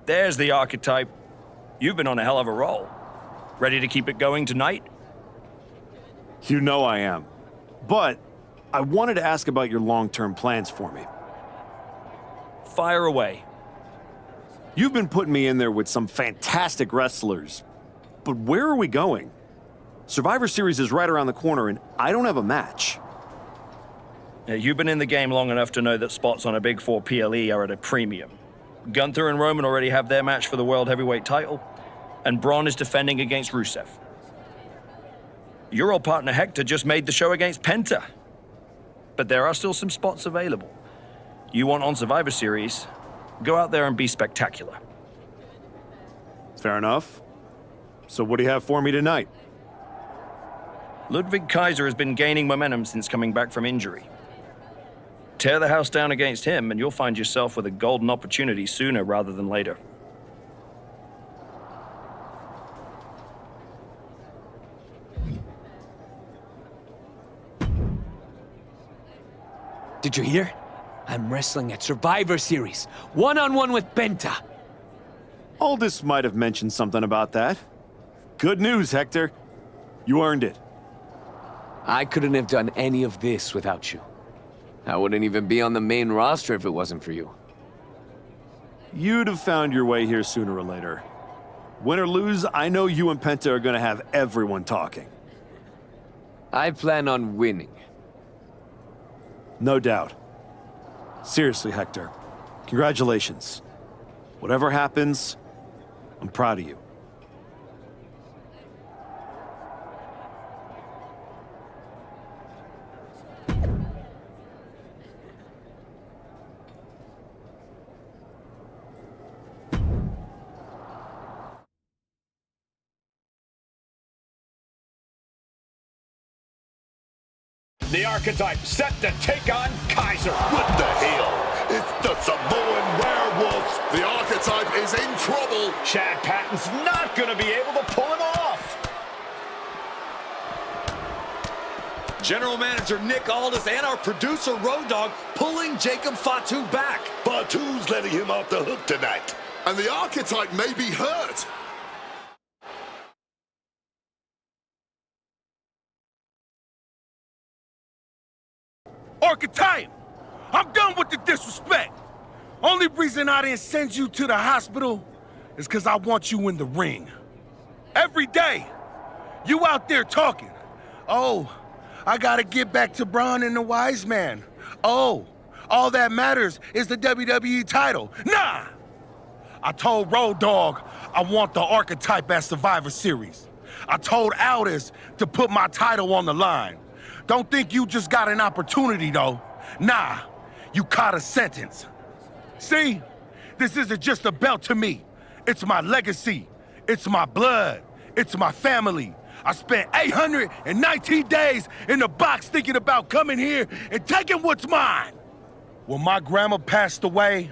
Speaker 7: There's the Archetype. You've been on a hell of a roll. Ready to keep it going tonight?
Speaker 3: You know I am. But I wanted to ask about your long-term plans for me.
Speaker 7: Fire away.
Speaker 3: You've been putting me in there with some fantastic wrestlers. But where are we going? Survivor Series is right around the corner, and I don't have a match.
Speaker 7: You've been in the game long enough to know that spots on a Big 4 PLE are at a premium. Gunther and Roman already have their match for the World Heavyweight title, and Braun is defending against Rusev. Your old partner Hector just made the show against Penta. But there are still some spots available. You want on Survivor Series, go out there and be spectacular.
Speaker 3: Fair enough. So what do you have for me tonight?
Speaker 7: Ludwig Kaiser has been gaining momentum since coming back from injury. Tear the house down against him, and you'll find yourself with a golden opportunity sooner rather than later.
Speaker 1: Did you hear? I'm wrestling at Survivor Series, one-on-one with Penta.
Speaker 3: Aldis might have mentioned something about that. Good news, Hector. You earned it.
Speaker 1: I couldn't have done any of this without you. I wouldn't even be on the main roster if it wasn't for you.
Speaker 3: You'd have found your way here sooner or later. Win or lose, I know you and Penta are gonna have everyone talking.
Speaker 1: I plan on winning.
Speaker 3: No doubt. Seriously, Hector. Congratulations. Whatever happens, I'm proud of you.
Speaker 8: The Archetype set to take on Kaiser.
Speaker 12: What the hell? It's the Samoan werewolf.
Speaker 10: The Archetype is in trouble.
Speaker 8: Chad Patton's not going to be able to pull him off.
Speaker 9: General Manager Nick Aldis and our producer Road Dogg pulling Jacob Fatu back.
Speaker 12: Fatu's letting him off the hook tonight.
Speaker 10: And the Archetype may be hurt.
Speaker 6: Archetype! I'm done with the disrespect! Only reason I didn't send you to the hospital is because I want you in the ring. Every day, you out there talking. Oh, I gotta get back to Braun and the Wise Man. Oh, all that matters is the WWE title. Nah! I told Road Dogg I want the Archetype at Survivor Series. I told Aldis to put my title on the line. Don't think you just got an opportunity, though. Nah, you caught a sentence. See? This isn't just a belt to me. It's my legacy. It's my blood. It's my family. I spent 819 days in the box thinking about coming here and taking what's mine. When my grandma passed away,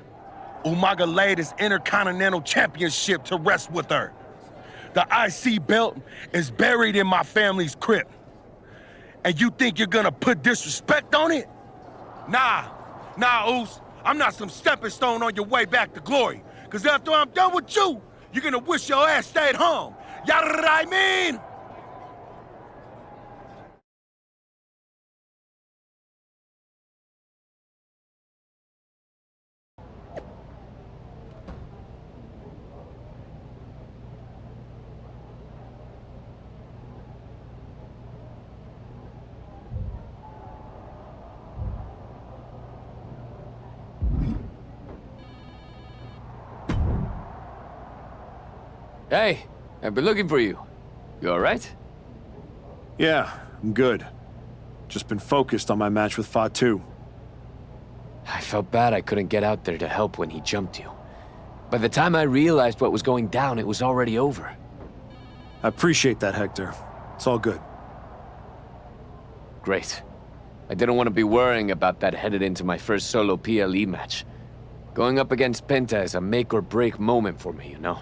Speaker 6: Umaga laid his Intercontinental Championship to rest with her. The IC belt is buried in my family's crypt. And you think you're gonna put disrespect on it? Nah, Oos. I'm not some stepping stone on your way back to glory. Cause after I'm done with you, you're gonna wish your ass stayed home. You know what I mean?
Speaker 1: Hey, I've been looking for you. You all right?
Speaker 3: Yeah, I'm good. Just been focused on my match with Fatu.
Speaker 1: I felt bad I couldn't get out there to help when he jumped you. By the time I realized what was going down, it was already over.
Speaker 3: I appreciate that, Hector. It's all good.
Speaker 1: Great. I didn't want to be worrying about that headed into my first solo PLE match. Going up against Penta is a make-or-break moment for me, you know?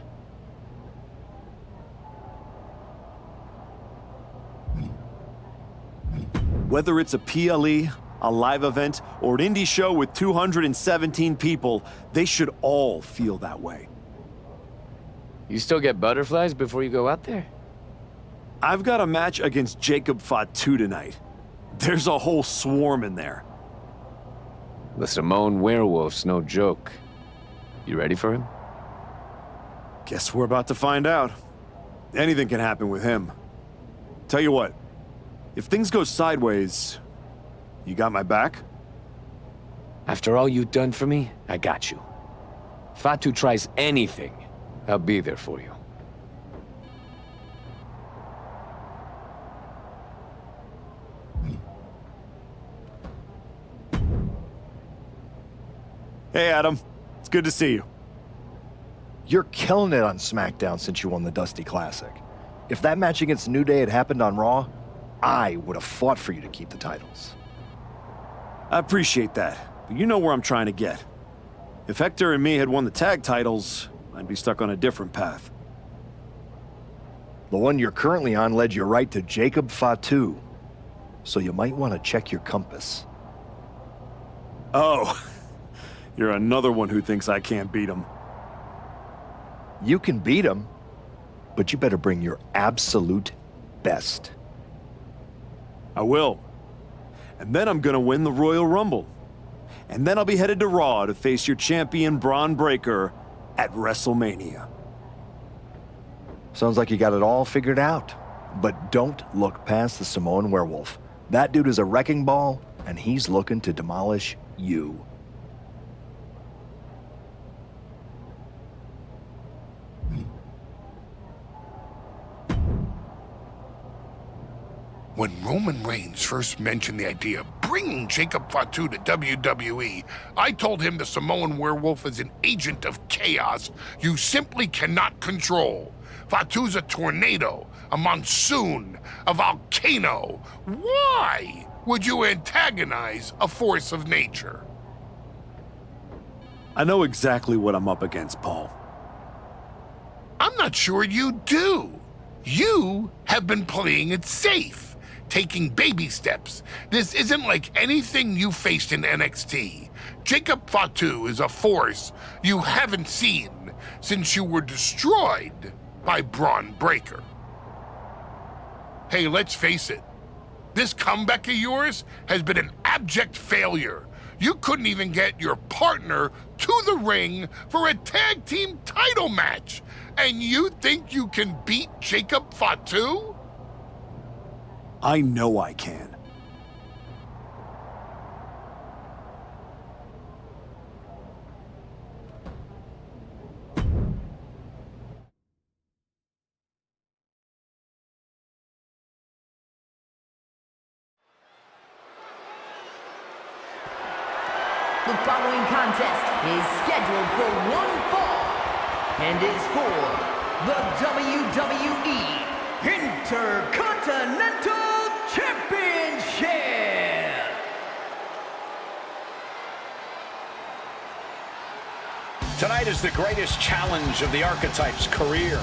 Speaker 3: Whether it's a PLE, a live event, or an indie show with 217 people, they should all feel that way.
Speaker 1: You still get butterflies before you go out there?
Speaker 3: I've got a match against Jacob Fatu tonight. There's a whole swarm in there.
Speaker 1: The Samoan werewolf's no joke. You ready for him?
Speaker 3: Guess we're about to find out. Anything can happen with him. Tell you what, if things go sideways, you got my back?
Speaker 1: After all you've done for me, I got you. Fatu tries anything, I'll be there for you.
Speaker 3: Hey, Adam. It's good to see you.
Speaker 5: You're killing it on SmackDown since you won the Dusty Classic. If that match against New Day had happened on Raw, I would have fought for you to keep the titles.
Speaker 3: I appreciate that, but you know where I'm trying to get. If Hector and me had won the tag titles, I'd be stuck on a different path.
Speaker 5: The one you're currently on led you right to Jacob Fatu, so you might want to check your compass.
Speaker 3: Oh, you're another one who thinks I can't beat him.
Speaker 5: You can beat him, but you better bring your absolute best.
Speaker 3: I will. And then I'm gonna win the Royal Rumble. And then I'll be headed to Raw to face your champion Braun Breaker at WrestleMania.
Speaker 5: Sounds like you got it all figured out. But don't look past the Samoan werewolf. That dude is a wrecking ball, and he's looking to demolish you.
Speaker 10: When Roman Reigns first mentioned the idea of bringing Jacob Fatu to WWE, I told him the Samoan werewolf is an agent of chaos you simply cannot control. Fatu's a tornado, a monsoon, a volcano. Why would you antagonize a force of nature?
Speaker 3: I know exactly what I'm up against, Paul.
Speaker 10: I'm not sure you do. You have been playing it safe, taking baby steps. This isn't like anything you faced in NXT. Jacob Fatu is a force you haven't seen since you were destroyed by Braun Breaker. Hey, let's face it. This comeback of yours has been an abject failure. You couldn't even get your partner to the ring for a tag team title match. And you think you can beat Jacob Fatu?
Speaker 3: I know I can.
Speaker 11: The following contest is scheduled for one fall and is for the WWE Intercontinental Championship.
Speaker 8: Tonight is the greatest challenge of the Archetype's career.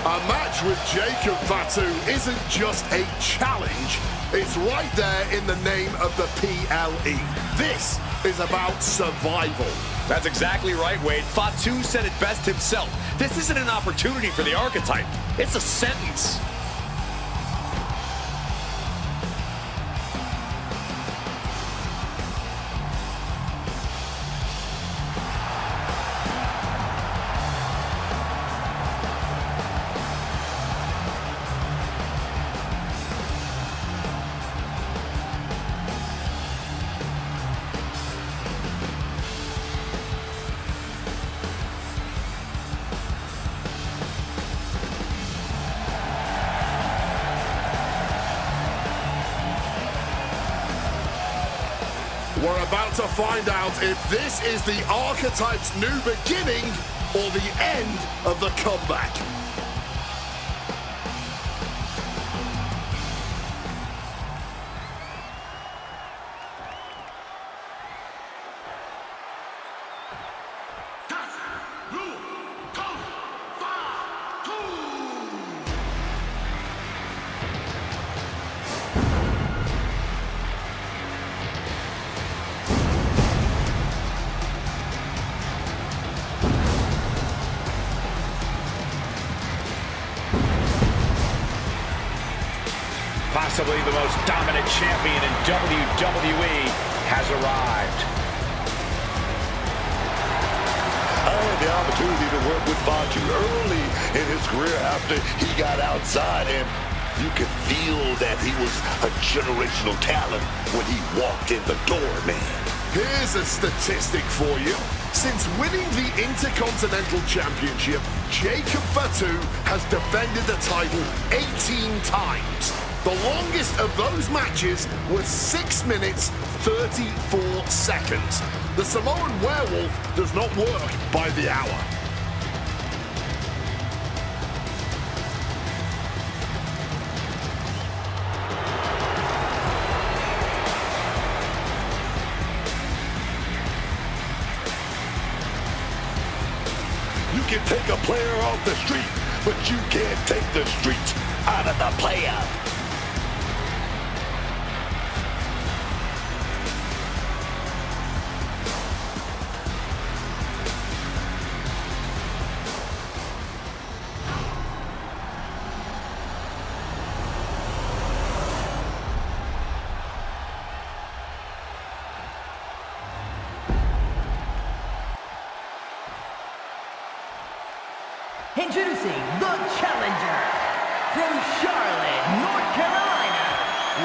Speaker 10: A match with Jacob Fatu isn't just a challenge, it's right there in the name of the PLE. This is about survival.
Speaker 9: That's exactly right, Wade. Fatu said it best himself. This isn't an opportunity for the Archetype. It's a sentence.
Speaker 10: We're about to find out if this is the Archetype's new beginning or the end of the comeback.
Speaker 8: Possibly the most dominant champion in WWE has arrived.
Speaker 12: I had the opportunity to work with Fatu early in his career after he got outside, and you could feel that he was a generational talent when he walked in the door, man.
Speaker 10: Here's a statistic for you. Since winning the Intercontinental Championship, Jacob Fatu has defended the title 18 times. The longest of those matches was 6 minutes, 34 seconds. The Samoan Werewolf does not work by the hour.
Speaker 12: You can take a player off the street, but you can't take the streets out of the player.
Speaker 11: Introducing the challenger from Charlotte, North Carolina,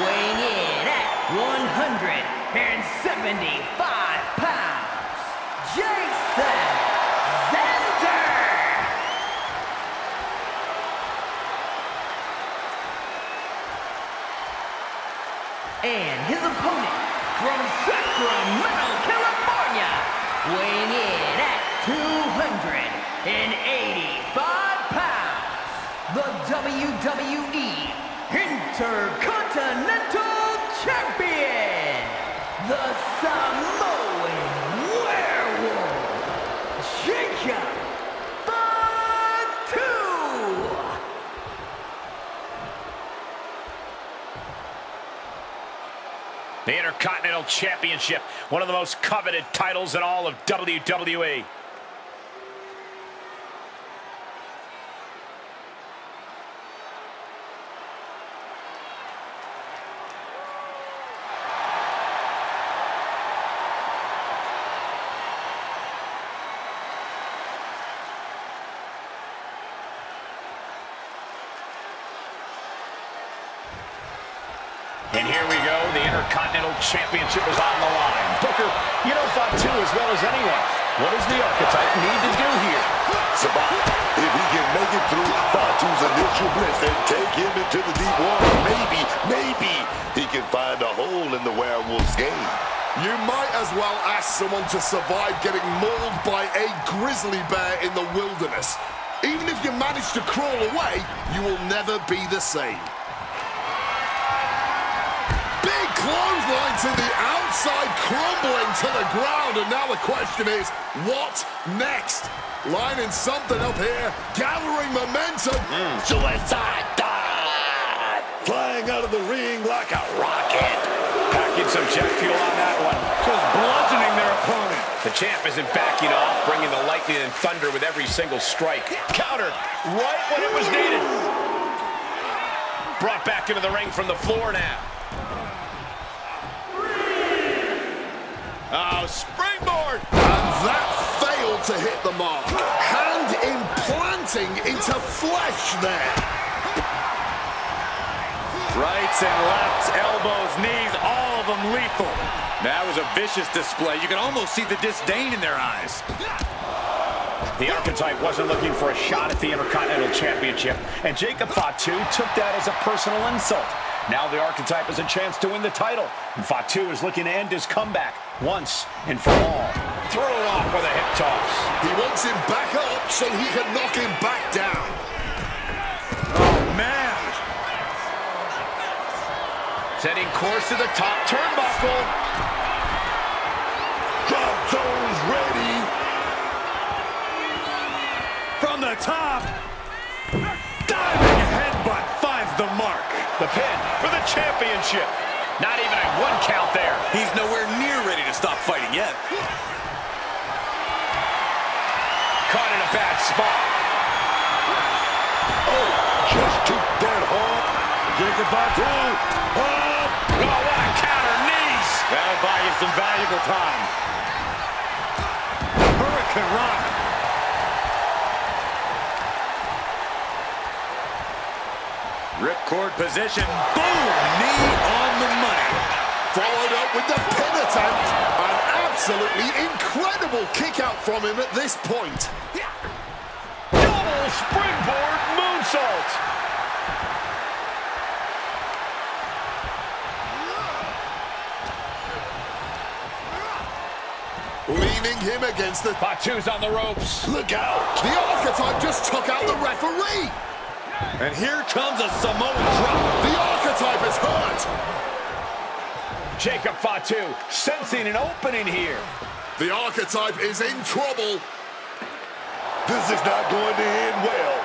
Speaker 11: weighing in at 175 pounds, Jason Xander. And his opponent from Sacramento, California, weighing in at 285 pounds, the WWE Intercontinental Champion, the Samoan Werewolf, Jacob Fatu.
Speaker 8: The Intercontinental Championship, one of the most coveted titles in all of WWE. And here we go, the Intercontinental Championship is on the line. Booker, you know Fatu as well as anyone. What does the Archetype need to do here?
Speaker 12: Survive. If he can make it through Fatu's initial blitz and take him into the deep water, maybe he can find a hole in the Werewolves' game.
Speaker 10: You might as well ask someone to survive getting mauled by a grizzly bear in the wilderness. Even if you manage to crawl away, you will never be the same. Big clothesline to the outside, crumbling to the ground, and now the question is, what next? Lining something up here, gathering momentum.
Speaker 12: Suicide dive! Flying out of the ring like a rocket.
Speaker 8: Packing some jet fuel on that one.
Speaker 10: Just bludgeoning their opponent.
Speaker 8: The champ isn't backing off, bringing the lightning and thunder with every single strike. Countered right when it was needed. Brought back into the ring from the floor now.
Speaker 10: Oh, springboard! And that failed to hit the mark. Hand implanting into flesh there.
Speaker 9: Rights and lefts, elbows, knees, all of them lethal. That was a vicious display. You can almost see the disdain in their eyes.
Speaker 8: The Archetype wasn't looking for a shot at the Intercontinental Championship, and Jacob Fatu took that as a personal insult. Now the Archetype has a chance to win the title, and Fatu is looking to end his comeback once and for all. Throw it off with a hip toss.
Speaker 10: He wants him back up so he can knock him back down.
Speaker 9: Oh, man.
Speaker 8: Setting course to the top turnbuckle.
Speaker 12: Drop zone's ready.
Speaker 9: From the top. Diving headbutt finds the mark.
Speaker 8: The pin for the championship. Not even a 1 count there.
Speaker 9: He's nowhere near ready to stop fighting yet.
Speaker 8: Caught in a bad spot.
Speaker 12: Oh, just took that hard. Jacob Fatu.
Speaker 8: Oh, what a counter, knees.
Speaker 9: That'll buy you some valuable time. Hurricane Run. Ripcord position. Boom! Knee on the money.
Speaker 10: Followed up with the pin attempt. An absolutely incredible kick out from him at this point.
Speaker 8: Double springboard moonsault.
Speaker 10: Leaning him against the...
Speaker 8: Fatu's on the ropes.
Speaker 12: Look out.
Speaker 10: The Archetype just took out the referee.
Speaker 9: And here comes a Samoan drop.
Speaker 10: The Archetype is hurt.
Speaker 8: Jacob Fatu sensing an opening here.
Speaker 10: The Archetype is in trouble.
Speaker 12: This is not going to end well.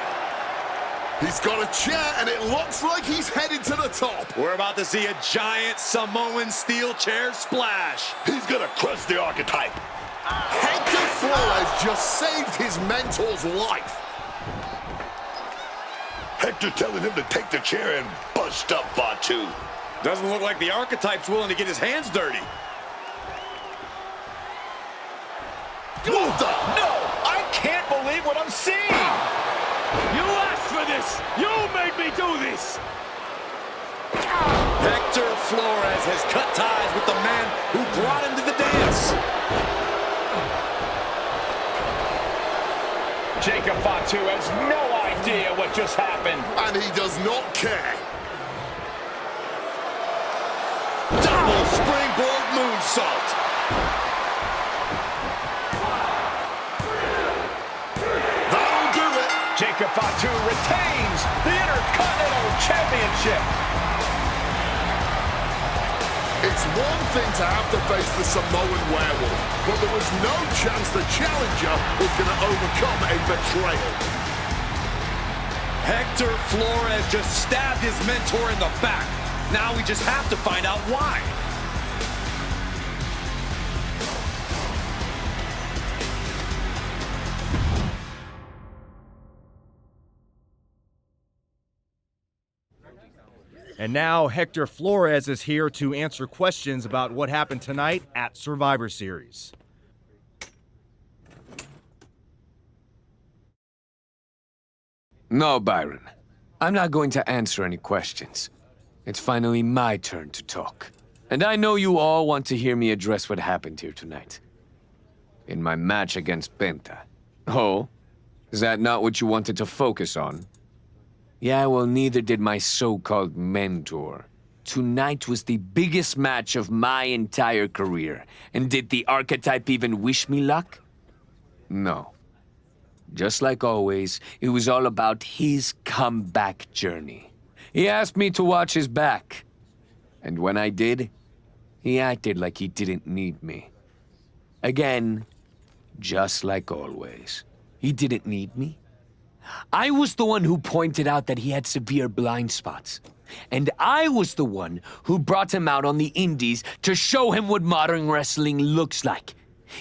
Speaker 10: He's got a chair, and it looks like he's headed to the top.
Speaker 9: We're about to see a giant Samoan steel chair splash.
Speaker 12: He's going to crush the Archetype.
Speaker 10: Hector Flore has just saved his mentor's life.
Speaker 12: Hector telling him to take the chair and bust up Fatu.
Speaker 9: Doesn't look like the Archetype's willing to get his hands dirty.
Speaker 10: What the?
Speaker 8: No, I can't believe what I'm seeing.
Speaker 11: You asked for this! You made me do this!
Speaker 9: Hector Flores has cut ties with the man who brought him to the dance.
Speaker 8: Jacob Fatu has no idea what just happened.
Speaker 10: And he does not care.
Speaker 9: Double springboard moonsault.
Speaker 10: That'll do it.
Speaker 8: Jacob Fatu retains the Intercontinental Championship.
Speaker 10: It's one thing to have to face the Samoan werewolf, but there was no chance the challenger was going to overcome a betrayal.
Speaker 9: Hector Flore has just stabbed his mentor in the back. Now we just have to find out why.
Speaker 13: And now Hector Flores is here to answer questions about what happened tonight at Survivor Series.
Speaker 1: No, Byron. I'm not going to answer any questions. It's finally my turn to talk. And I know you all want to hear me address what happened here tonight. In my match against Penta. Oh? Is that not what you wanted to focus on? Yeah, well, neither did my so-called mentor. Tonight was the biggest match of my entire career. And did the Archetype even wish me luck? No. Just like always, it was all about his comeback journey. He asked me to watch his back. And when I did, he acted like he didn't need me. Again, just like always. He didn't need me. I was the one who pointed out that he had severe blind spots. And I was the one who brought him out on the indies to show him what modern wrestling looks like.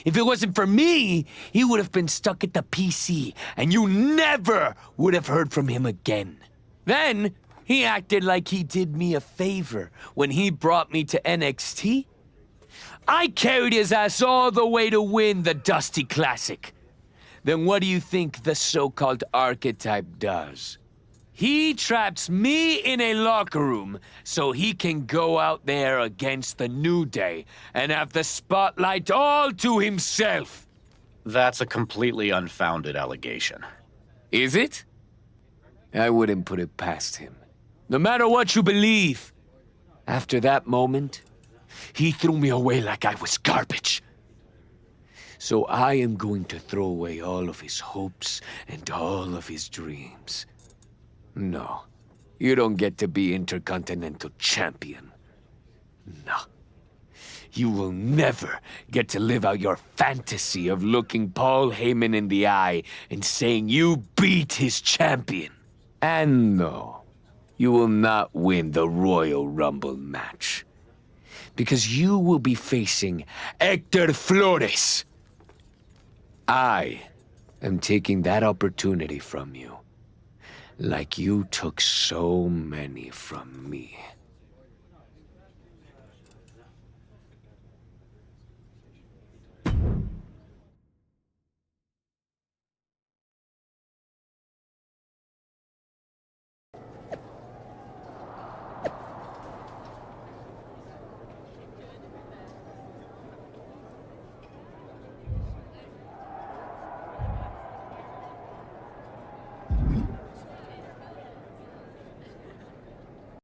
Speaker 1: If it wasn't for me, he would have been stuck at the PC, and you never would have heard from him again. Then, he acted like he did me a favor when he brought me to NXT. I carried his ass all the way to win the Dusty Classic. Then what do you think the so-called Archetype does? He traps me in a locker room so he can go out there against the New Day and have the spotlight all to himself.
Speaker 14: That's a completely unfounded allegation.
Speaker 1: Is it? I wouldn't put it past him. No matter what you believe. After that moment, he threw me away like I was garbage. So I am going to throw away all of his hopes and all of his dreams. No, you don't get to be Intercontinental Champion. No. You will never get to live out your fantasy of looking Paul Heyman in the eye and saying you beat his champion. And no, you will not win the Royal Rumble match. Because you will be facing Hector Flores. I am taking that opportunity from you. Like you took so many from me.